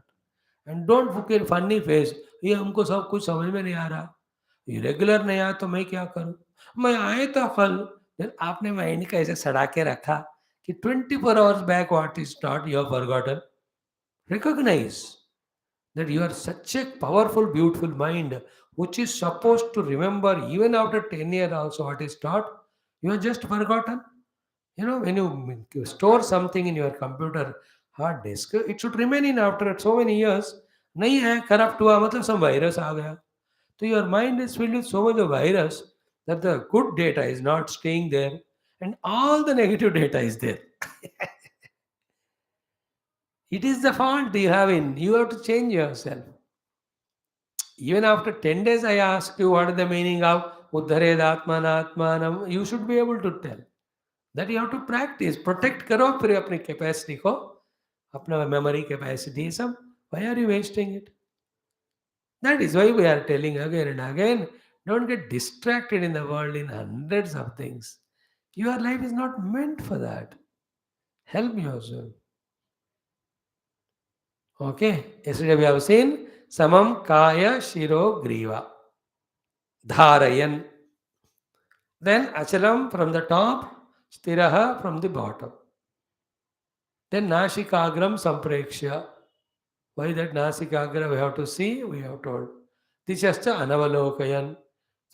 And don't look at funny face. ये हमको सब कुछ समझ में नहीं आ रहा. ये regular नहीं आया तो मैं क्या करूं? मैं आए तो कल. Then आपने माइंड का ऐसे सड़ा के रखा कि 24 hours back what is taught you have forgotten. Recognize that you are such a powerful, beautiful mind which is supposed to remember even after 10 years also what is taught. You have just forgotten. You know, when you store something in your computer hard disk, it should remain in after so many years. नहीं है, corrupt हुआ मतलब some virus आ गया. So your mind is filled with so much of virus that the good data is not staying there and all the negative data is there. It is the fault you have in. You have to change yourself. Even after 10 days, I asked you what is the meaning of Uddhared Atmanam. You should be able to tell. That you have to practice. Protect करो फिर अपनी capacity को, अपना memory capacity सब. Why are you wasting it? That is why we are telling again and again, don't get distracted in the world in hundreds of things. Your life is not meant for that. Help yourself. Okay, yesterday we have seen Samam Kaya Shiro Griva. Dharayan. Then Achalam from the top, Stiraha from the bottom. Then Nashikagram Samprekshya. Why that Nasikagra we have to see, we have told. Dishascha Anavalokayan.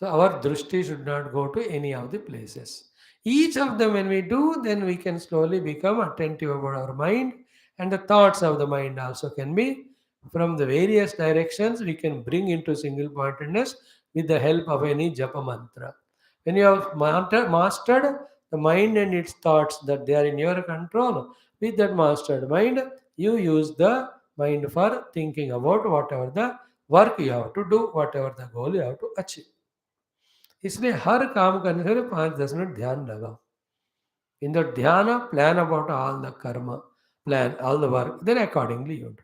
So our drishti should not go to any of the places. Each of them, when we do, then we can slowly become attentive about our mind, and the thoughts of the mind also can be from the various directions we can bring into single pointedness with the help of any japa mantra. When you have mastered the mind and its thoughts that they are in your control, with that mastered mind, you use the mind for thinking about whatever the work you have to do, whatever the goal you have to achieve. इसलिए हर काम करने से पहले 5-10 minute ध्यान लगाओ. In the dhyana, plan about all the karma, plan all the work, then accordingly you do.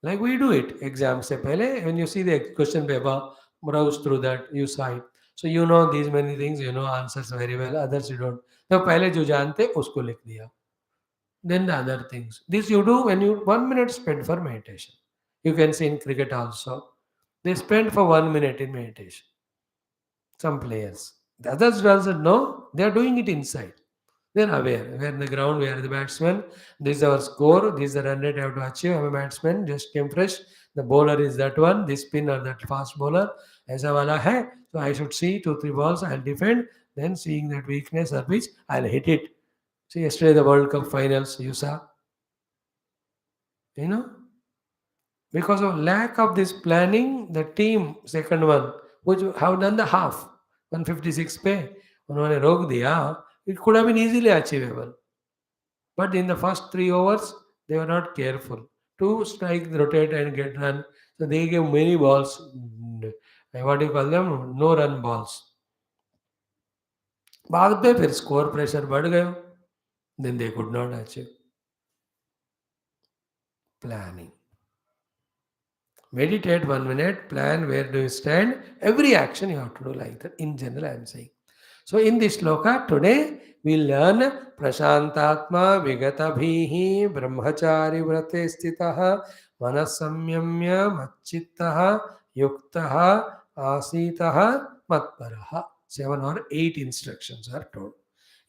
Like we do it, exam se pehle, when you see the question paper, browse through that, you saw it. So you know these many things, you know answers very well, others you don't. तो पहले जो जानते उसको लिख दिया. Then the other things. This you do when you 1 minute spent for meditation. You can see in cricket also. They spend for 1 minute in meditation. Some players. The others doesn't know, they are doing it inside. They are aware. We are in the ground, we are the batsman. This is our score, this is the run rate I have to achieve. I'm a batsman, just came fresh. The bowler is that one, this spin or that fast bowler. Aisa wala hai. So I should see 2-3 balls, I'll defend. Then seeing that weakness or which, I'll hit it. See yesterday the World Cup finals, you saw. You know? Because of lack of this planning, the team, second one, which have done the half, 156 पे उन्होंने रोक दिया. It could have been easily achievable. But in the first 3 overs, they were not careful. To strike, rotate and get run. So they gave many balls. What do you call them? No run balls. बाद में फिर score pressure बढ़ गया. Then they could not achieve. Planning. Meditate 1 minute, plan where do you stand. Every action you have to do like that. In general, I am saying. So in this shloka today, we learn Prashantatma Vigatabhihi Brahmachari Vrate Stitaha Manasamyamya Machittaha Yuktaha Asitaha Matparaha. 7 or 8 instructions are told.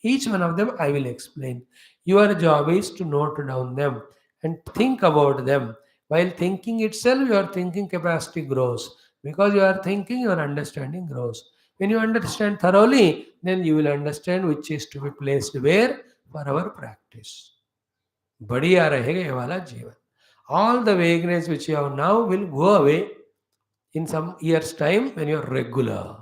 Each one of them I will explain. Your job is to note down them and think about them. While thinking itself, your thinking capacity grows. Because you are thinking, your understanding grows. When you understand thoroughly, then you will understand which is to be placed where for our practice. बढ़िया रहेगा ये वाला जीवन. All the vagueness which you have now will go away in some years' time when you are regular.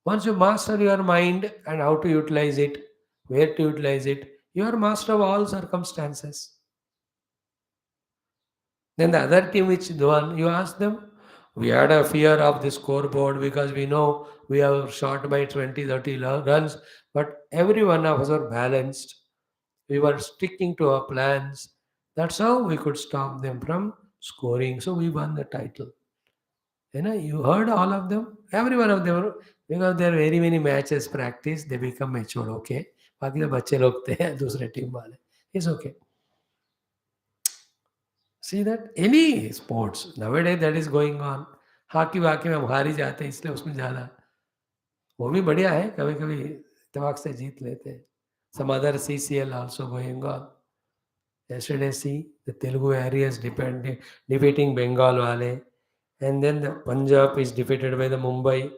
Once you master your mind and how to utilize it, where to utilize it, you are master of all circumstances. Then the other team, which the one you ask them, we had a fear of the scoreboard because we know we are short by 20-30 runs, but every one of us are balanced. We were sticking to our plans. That's how we could stop them from scoring. So we won the title. You heard all of them? Every one of them, because there are very many matches practice, they become mature, okay? बाकी तो बच्चे लोग थे दूसरे team वाले. It's okay. See that any sports nowadays that is going on. Hockey वाकी में हम हार ही जाते हैं इसलिए उसमें ज़्यादा वो भी बढ़िया है कभी कभी इत्तेफाक से जीत लेते हैं. Some other CCL also going on. Yesterday see the Telugu areas defeating Bengal wale, and then the Punjab is defeated by the Mumbai.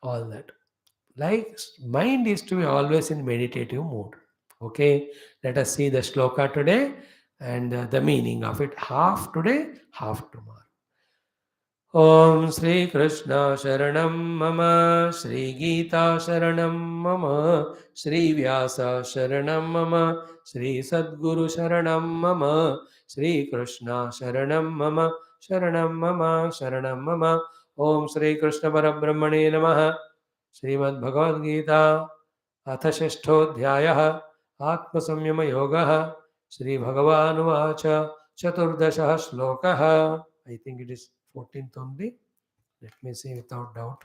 All that. Like mind is to be always in meditative mood. Okay, let us see the shloka today and the meaning of it. Half today, half tomorrow. Om Sri Krishna Sharanam Mama, Sri Geeta Sharanam Mama, Sri Vyasa Sharanam Mama, Sri Sadguru Sharanam Mama, Sri Krishna Sharanam Mama, Sharanam Mama, Sharanam Mama. Om Sri Krishna Parabrahmane Namaha. Srimad Bhagavad Gita अथ षष्ठोऽध्यायः आत्मसंयमयोगः श्रीभगवानुवाच चतुर्दशः श्लोकः. I think it is 14th only. Let me see without doubt.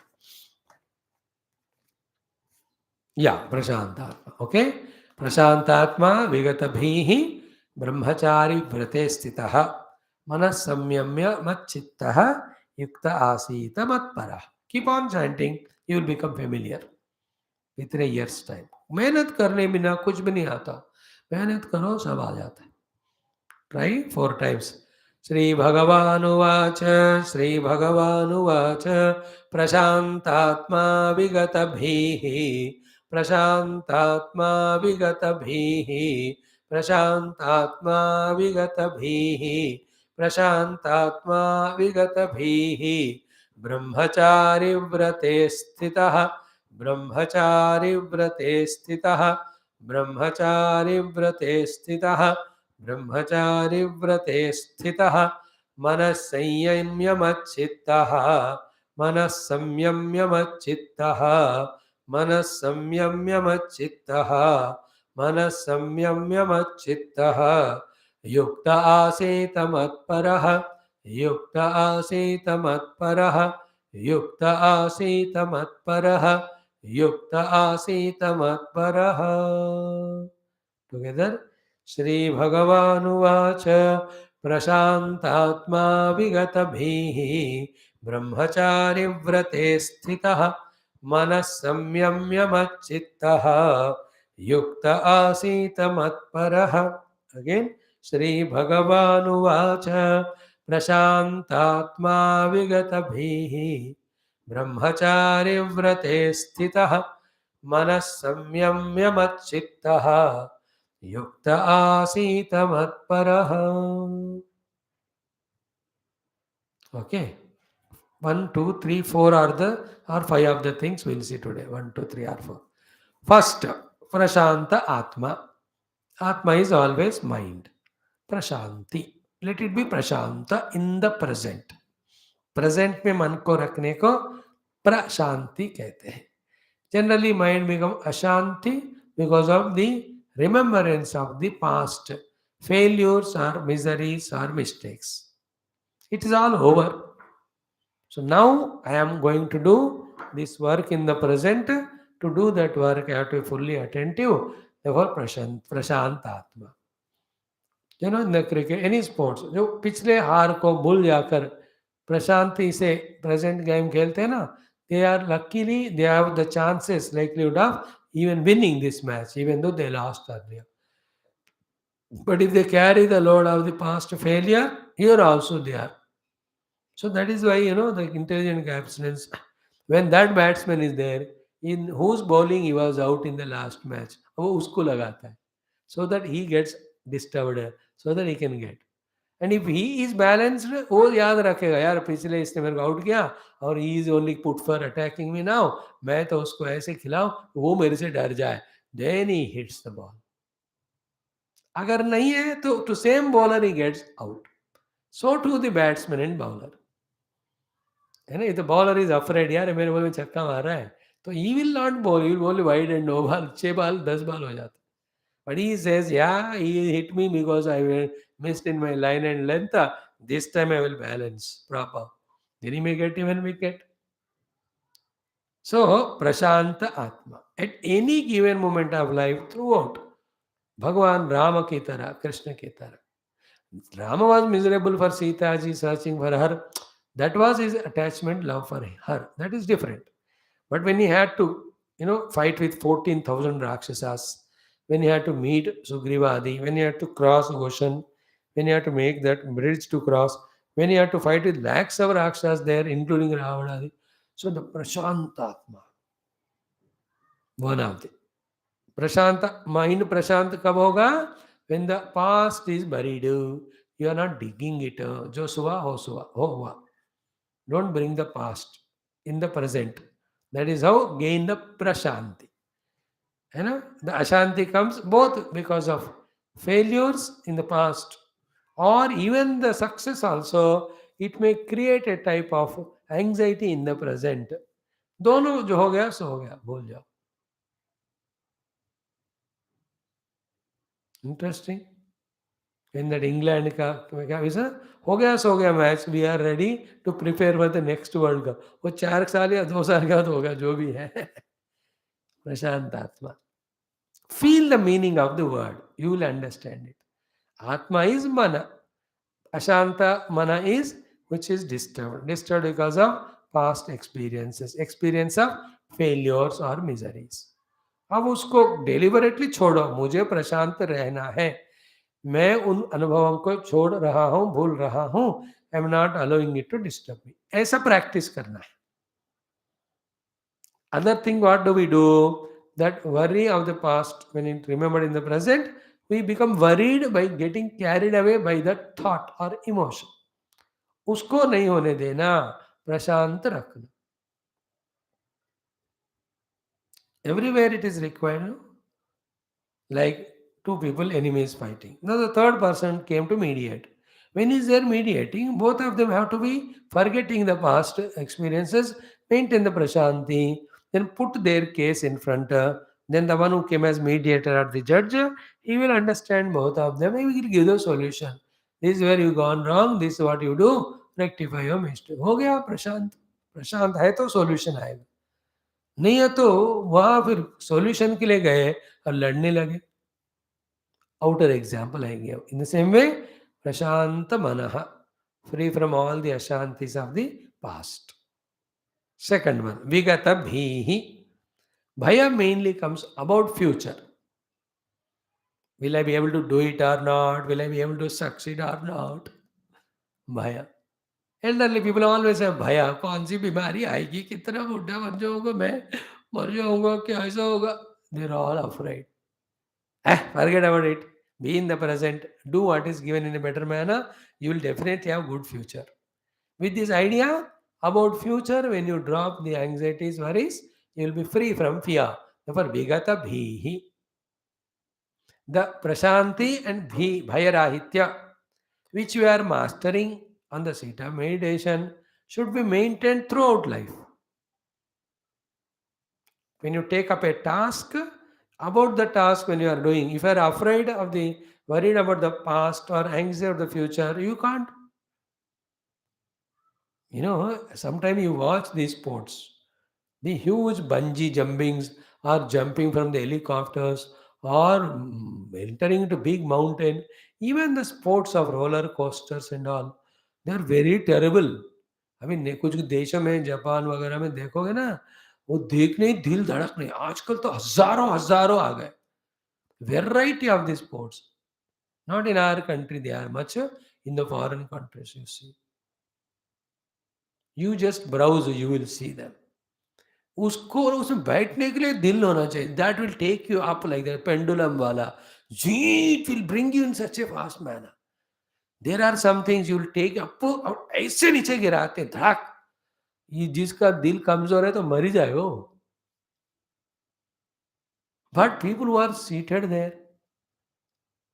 Yeah, Prashantatma. Okay. Prashantatma Vigatabhihi Brahmachari Vrate Stitaha Manas Samyamya Matchittaha Yukta Asita Matparah. Keep on chanting. You will become familiar. इतने years time. मेहनत करने बिना कुछ भी नहीं आता. मेहनत करो सब आ जाता है. Try 4 times. श्रीभगवानुवाच श्रीभगवानुवाच प्रशान्तात्मा विगतभीः प्रशान्तात्मा विगतभीः प्रशान्तात्मा विगतभीः प्रशान्तात्मा विगतभीः ब्रह्मचारिव्रते स्थितः ब्रह्मचारिव्रते स्थितः ब्रह्मचारिव्रते स्थितः ब्रह्मचारिव्रते स्थितः मनः संयम्यमच्चित्तः मनः संयम्यमच्चित्तः मनः संयम्यमच्चित्तः मनः संयम्यमच्चित्तः युक्त आसीत मत्परः युक्त आसीत मत्परः युक्त आसीत मत्परः युक्त आसीत मत्परः. टुगेदर. श्रीभगवानुवाच प्रशान्तात्मा विगतभीः ब्रह्मचारिव्रते स्थितः मनः संयम्यमच्चित्तः युक्त आसीत मत्परः. अगेन श्रीभगवानुवाच प्रशान्तात्मा विगतभीः ब्रह्मचारिव्रते स्थितः मनः संयम्यमच्चित्तः युक्त आसीत मत्परः. Okay. 1, 2, 3, 4 are the or 5 of the things we'll see today. 1, 2, 3 or 4. First, Prashanta Atma. Atma is always mind. Prashanti. Let it be Prashanta in the present. Present में मन को रखने को प्रशांति कहते हैं. Generally, mind become ashanti because of the remembrance of the past failures or miseries or mistakes. It is all over. So now I am going to do this work in the present. To do that work, I have to be fully attentive. Therefore, Prashant Atma. You know, in the cricket, any sports, जो पिछले हार को भूल जाकर प्रशांति से present game खेलते हैं ना, they are luckily they have the chances likelihood of even winning this match, even though they lost earlier. But if they carry the load of the past failure, here also they are. So that is why, you know, the intelligent abstinence, when that batsman is there, in whose bowling he was out in the last match, वो उसको लगाता है, so that he gets disturbed, so that he can get. And if he is balanced, वो याद रखेगा यार पिछले इसने मेरे को आउट किया और he is only put for attacking me now, मैं तो उसको ऐसे खिलाऊं वो मेरे से डर जाए, then he hits the ball. अगर नहीं है तो to same bowler he gets out. So too the batsman and bowler. है ना, if the bowler is afraid यार मेरे बॉल में छक्का मार रहा है तो he will not bowl, he will bowl wide and no ball, 6 ball 10 ball हो जाता. But he says, yeah, he hit me because I missed in my line and length. This time I will balance proper. Then he may get even wicket. So, Prashanta Atma. At any given moment of life, throughout, Bhagavan Rama ki tarah, Krishna ki tarah. Rama was miserable for Sita ji, searching for her. That was his attachment, love for her. That is different. But when he had to, you know, fight with 14,000 Rakshasas, when he had to meet Sugriva, when he had to cross ocean, when he had to make that bridge to cross, when he had to fight with lakhs of Rakshasas there, including Ravana. So the Prashantatma, one of the Prashanta, mind Prashant kab hoga? When the past is buried, you are not digging it. Jo suva, ho suva, ho hua. Don't bring the past in the present. That is how gain the Prashanti. You know, the Ashanti comes both because of failures in the past or even the success also. It may create a type of anxiety in the present. दोनों जो हो गया सो हो गया, भूल जाओ. Interesting. In that England का क्या वैसा हो गया सो हो गया match, we are ready to prepare for the next World Cup. वो 4 साल या 2 साल का तो होगा जो भी है. प्रशांत आत्मा. Feel the meaning of the word. You will understand it. Atma is mana. Ashanta mana is which is disturbed. Disturbed because of past experiences. Experience of failures or miseries. अब उसको deliberately छोड़ो. मुझे प्रशांत रहना है. मैं उन अनुभवों को छोड़ रहा हूँ, भूल रहा हूँ, I am not allowing it to disturb me. ऐसा प्रैक्टिस करना है। Other thing, what do we do? That worry of the past, when it remembered in the present, we become worried by getting carried away by that thought or emotion. उसको नहीं होने देना, प्रशांत रखना। Everywhere it is required, no? Like two people, enemies fighting. Now the third person came to mediate. When is there mediating, both of them have to be forgetting the past experiences, maintain the prashanti, then put their case in front. Then the one who came as mediator or the judge, he will understand both of them. He will give the solution. This is where you gone wrong. This is what you do. Rectify your mistake. हो गया प्रशांत. प्रशांत है तो solution आएगा. नहीं है तो वहां फिर solution के लिए गए और लड़ने लगे. Outer example I gave. In the same way, Prashanta Manaha, free from all the Ashantis of the past. Second one, Vigata Bhihi. Bhaya mainly comes about future. Will I be able to do it or not? Will I be able to succeed or not? Bhaya. Elderly people always have Bhaya. कौन सी बीमारी आएगी, कितना बुढ़ा बन जाऊंगा मैं, मर जाऊंगा, क्या ऐसा होगा? They're all afraid. Forget about it. Be in the present. Do what is given in a better manner. You will definitely have good future. With this idea about future, when you drop the anxieties, worries, you will be free from fear. Therefore, Vigata Bhihi. The Prashanti and Bhayarahitya, which you are mastering on the seat of meditation, should be maintained throughout life. When you take up a task, about the task when you are doing, if you are afraid of the, worried about the past or anxious of the future, you can't. You know, sometimes you watch these sports, the huge bungee jumpings or jumping from the helicopters or entering into big mountain, even the sports of roller coasters and all, they are very terrible. I mean, कुछ देशों में Japan वगैरह में देखोगे ना, वो देखने ही दिल धड़कने, आजकल तो हजारों हजारों आ गए. Variety of these sports. Not in our country, they are much in the foreign countries, you see. You just browse, you will see them. उसको उसमें बैठने के लिए दिल होना चाहिए. That will take you up like that, pendulum वाला. It will bring you in such a fast manner. There are some things you will take up और ऐसे नीचे गिराते हैं, धड़ाक. ये जिसका दिल कमजोर है तो मर ही जाए वो. But people who are seated there,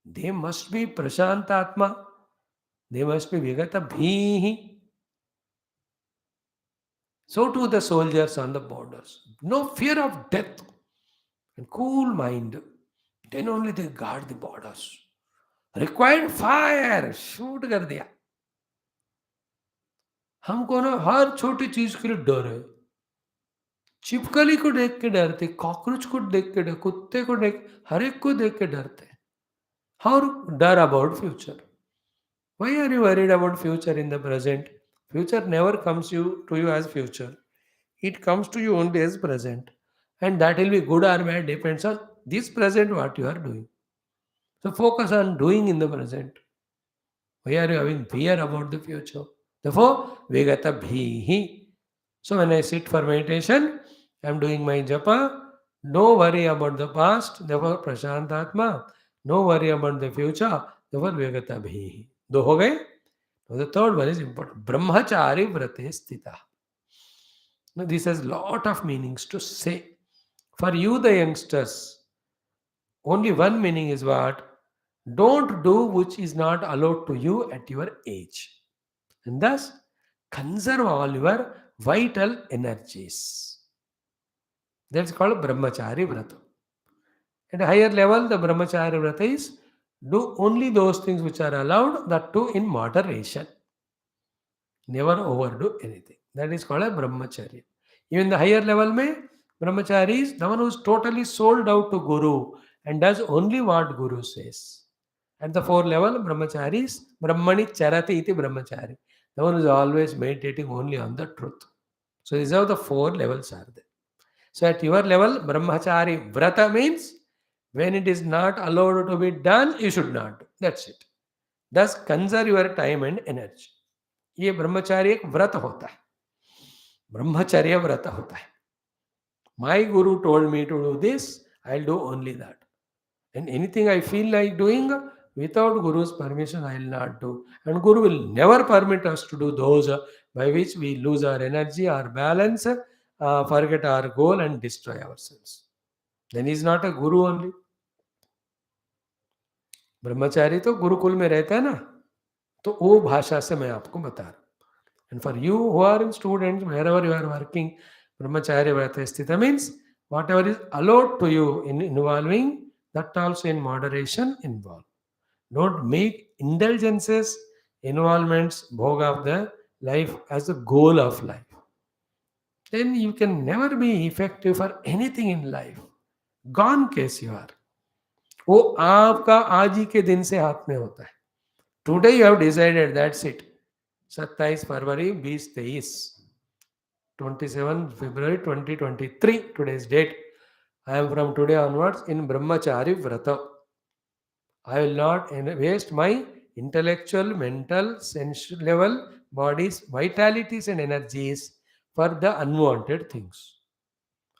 they must be prashantatma. They must be vigata bhihi. So too the soldiers on the borders. No fear of death and cool mind. Then only they guard the borders. Required fire, shoot कर दिया. हमको ना हर छोटी चीज के लिए डर है. छिपकली को देख के डरते, कॉकरोच को देख के डर, कुत्ते को देख, हर एक को देख के डरते. How डर about future? Why are you worried about future in the present? Future never comes to you as future. It comes to you only as present. And that will be good or bad depends on this present what you are doing. So focus on doing in the present. Why are you having fear about the future? Therefore, Vegata Bhihi. So when I sit for meditation, I am doing my japa. No worry about the past. Therefore, Prashantatma. No worry about the future. Therefore, Vegata Bhihi. दो हो गए. Now the third one is important. Brahmachari vrate sthita. Now this has lot of meanings to say. For you, the youngsters, only one meaning is what? Don't do which is not allowed to you at your age. And thus, conserve all your vital energies. That's called Brahmachari Vrata. At a higher level, the Brahmachari Vrata is do only those things which are allowed, that too in moderation. Never overdo anything. That is called a Brahmacharya. Even the higher level mein, Brahmachari is the one who is totally sold out to Guru and does only what Guru says. At the fourth level, Brahmachari is Brahmani Charati iti Brahmachari. The one who is always meditating only on the truth. So these are the four levels are there. So at your level, Brahmachari Vrata means when it is not allowed to be done, you should not do. That's it. Thus conserve your time and energy. ये ब्रह्मचार्य एक व्रत होता है, ब्रह्मचर्य व्रत होता है. My guru told me to do this, I'll do only that. And anything I feel like doing without Guru's permission, I will not do. And Guru will never permit us to do those by which we lose our energy, our balance, forget our goal, and destroy ourselves. Then he is not a Guru only. ब्रह्मचारी तो गुरुकुल में रहता है ना, तो वो भाषा से मैं आपको बता रहा हूँ. And for you who are in students, wherever you are working, brahmacharya vrata sthita means whatever is allowed to you in involving, that also in moderation involve. Don't make indulgences, involvements, bhoga of the life as the goal of life. Then you can never be effective for anything in life. Gone case you are. वो आपका आज ही के दिन से हाथ में होता है. Today you have decided, that's it. 27 February 2023, 27 February 2023, today's date. I am from today onwards in Brahmachari Vrata. I will not waste my intellectual, mental, sensual level, body's vitalities and energies for the unwanted things.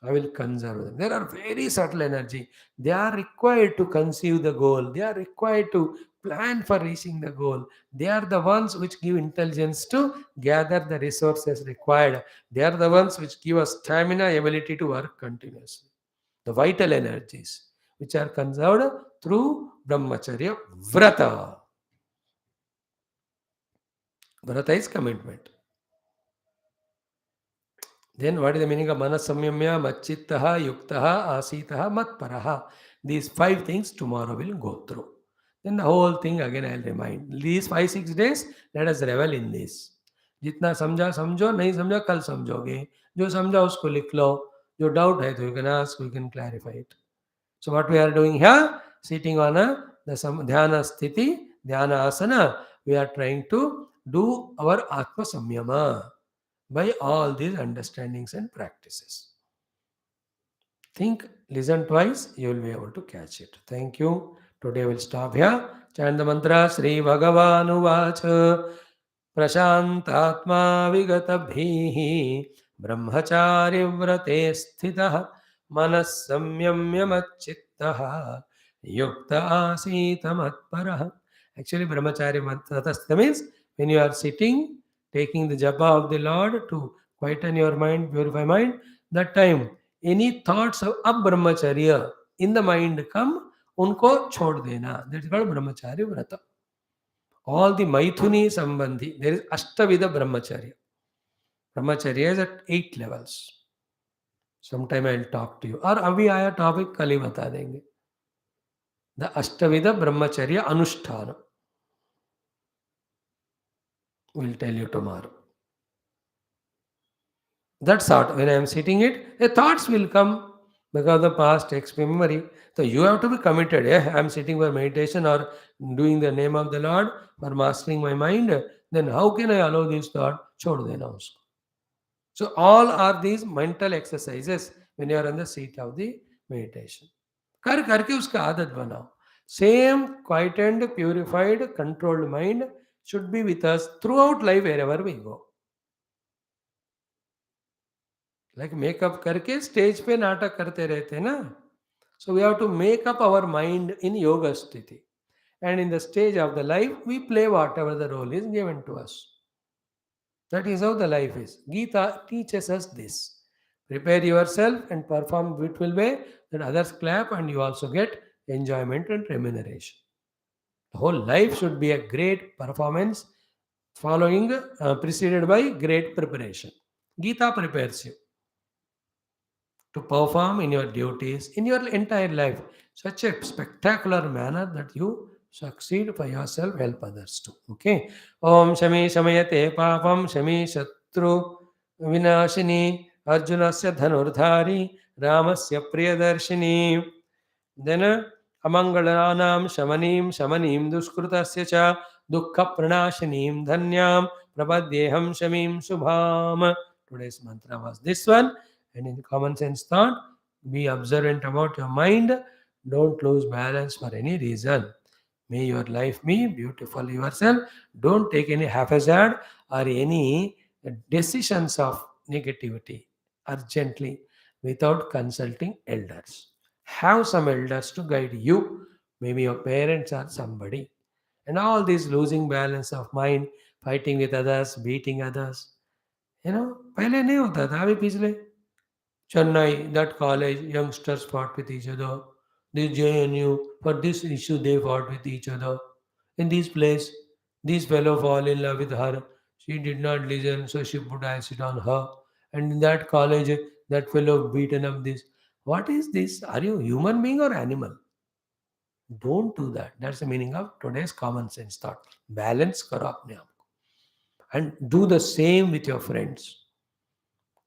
I will conserve them. There are very subtle energy. They are required to conceive the goal. They are required to plan for reaching the goal. They are the ones which give intelligence to gather the resources required. They are the ones which give us stamina, ability to work continuously. The vital energies which are conserved through Brahmacharya Vrata. Vrata is commitment. Then what is the meaning of manas samyamya, machittaha, yuktaha, asitaha, matparaha? These 5 things tomorrow will go through. Then the whole thing again I will remind. These 5-6 days, let us revel in this. जितना समझा समझो, नहीं समझा कल समझोगे. जो समझा उसको लिख लो. जो doubt है तो you can ask, we can clarify it. So what we are doing here, sitting on the dhyana sthiti, dhyana asana, we are trying to do our atma samyama by all these understandings and practices. Think, listen twice, you will be able to catch it. Thank you. Today we'll stop here. Chant the mantra. Sri Bhagavanu Vacha Prashantatma Vigatabhihi Brahmachari Vrate Sthitah Manas Samyamya Machittaha Yukta Asita Matparaha. Actually, Brahmachari Vrata means when you are sitting, taking the japa of the Lord to quieten your mind, purify mind, that time any thoughts of brahmacharya in the mind come, unko chhod dena. That's called brahmacharya vrata. All the maithuni sambandhi, there is Ashtavida brahmacharya. Brahmacharya is at 8 levels. Sometime I will talk to you. Or abhi aaya topic kal hi bata denge. The Ashtavida brahmacharya anusthana. We'll tell you tomorrow. That thought, when I am sitting it, the thoughts will come because of the past memory. So you have to be committed. I am sitting for meditation or doing the name of the Lord for mastering my mind. Then how can I allow this thought? Chhod dena usko. So all are these mental exercises when you are on the seat of the meditation. कर करके उसका आदत बनाओ. Same quietened, purified, controlled mind should be with us throughout life wherever we go. Like makeup करके stage पे नाटक करते रहते हैं ना. So we have to make up our mind in yoga sthiti. And in the stage of the life, we play whatever the role is given to us. That is how the life is. Geeta teaches us this. Prepare yourself and perform beautiful way that others clap and you also get enjoyment and remuneration. The whole life should be a great performance following, preceded by great preparation. Geeta prepares you to perform in your duties in your entire life such a spectacular manner that you succeed for yourself, help others too. Okay. Om Shami Shamayate Papam Shami Shatru Vinashini Arjunasya Dhanurdhari Ramasya Priyadarshini. Then Amangalanam Shamanim Duskrutasya Cha Dukkha Pranashinim Dhanyam Prapadyeham Shamim Subham. Today's mantra was this one. And in common sense thought, be observant about your mind. Don't lose balance for any reason. May your life be beautiful yourself. Don't take any haphazard or any decisions of negativity urgently without consulting elders. Have some elders to guide you, maybe your parents or somebody. And all this losing balance of mind, fighting with others, beating others, पहले नहीं होता था, अभी पिछले Chennai, that college, youngsters fought with each other. This JNU, for this issue, they fought with each other. In this place, this fellow fall in love with her. She did not listen, so she put acid on her. And in that college, that fellow beaten up this. What is this? Are you human being or animal? Don't do that. That's the meaning of today's common sense thought. Balance karo apne aap ko. And do the same with your friends.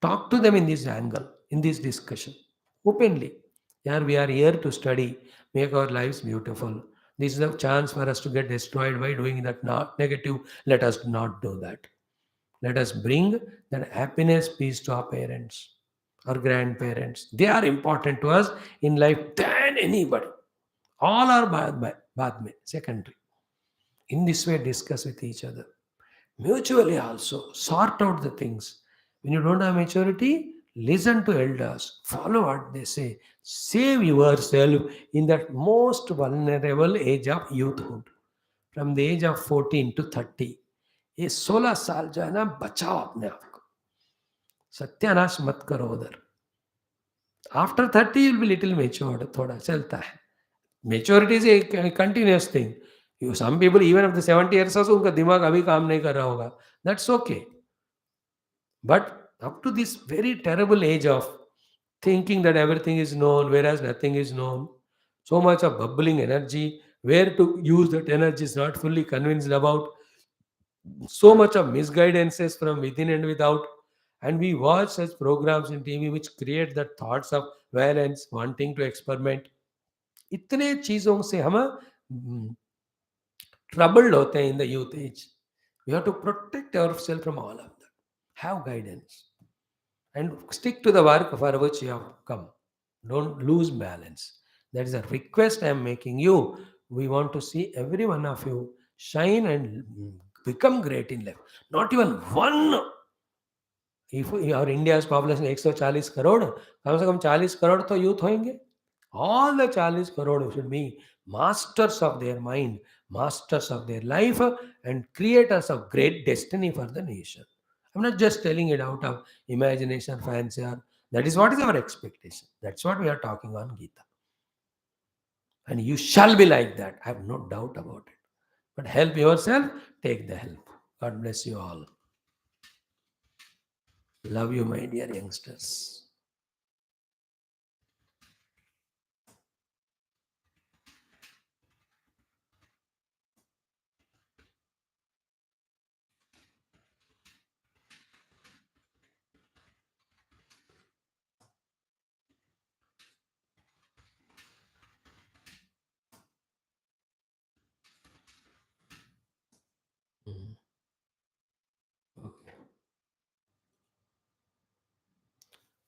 Talk to them in this angle, in this discussion, openly. Yeah, we are here to study, make our lives beautiful. This is a chance for us to get destroyed by doing that not negative. Let us not do that. Let us bring that happiness, peace to our parents, our grandparents. They are important to us in life than anybody. All are baad mein, secondary. In this way, discuss with each other. Mutually also, sort out the things. When you don't have maturity, listen to elders, follow what they say. Save yourself in that most vulnerable age of youthhood. From the age of 14 to 30. ये 16 साल जो है ना, बचाओ अपने आप को, सत्यानाश मत करो उधर. After 30 you'll be little matured, थोड़ा चलता है. Maturity is a continuous thing. Some people even after 70 years also उनका दिमाग अभी काम नहीं कर रहा होगा. That's okay. But up to this very terrible age of thinking that everything is known, whereas nothing is known, so much of bubbling energy, where to use that energy is not fully convinced about, so much of misguidances from within and without. And we watch such programs in TV which create the thoughts of violence, wanting to experiment. इतने चीज़ों से हम troubled होते हैं in the youth age. We have to protect ourselves from all of that. Have guidance. And stick to the work for which you have come. Don't lose balance. That is a request I am making you. We want to see every one of you shine and become great in life. Not even one. If our India's population 140 crore, कम से कम 40 करोड़ तो youth होंगे. All the 40 crore should be masters of their mind, masters of their life, and creators of great destiny for the nation. I'm not just telling it out of imagination, fancy, or that is what is our expectation. That's what we are talking on Gita. And you shall be like that. I have no doubt about it. But help yourself, take the help. God bless you all. Love you, my dear youngsters.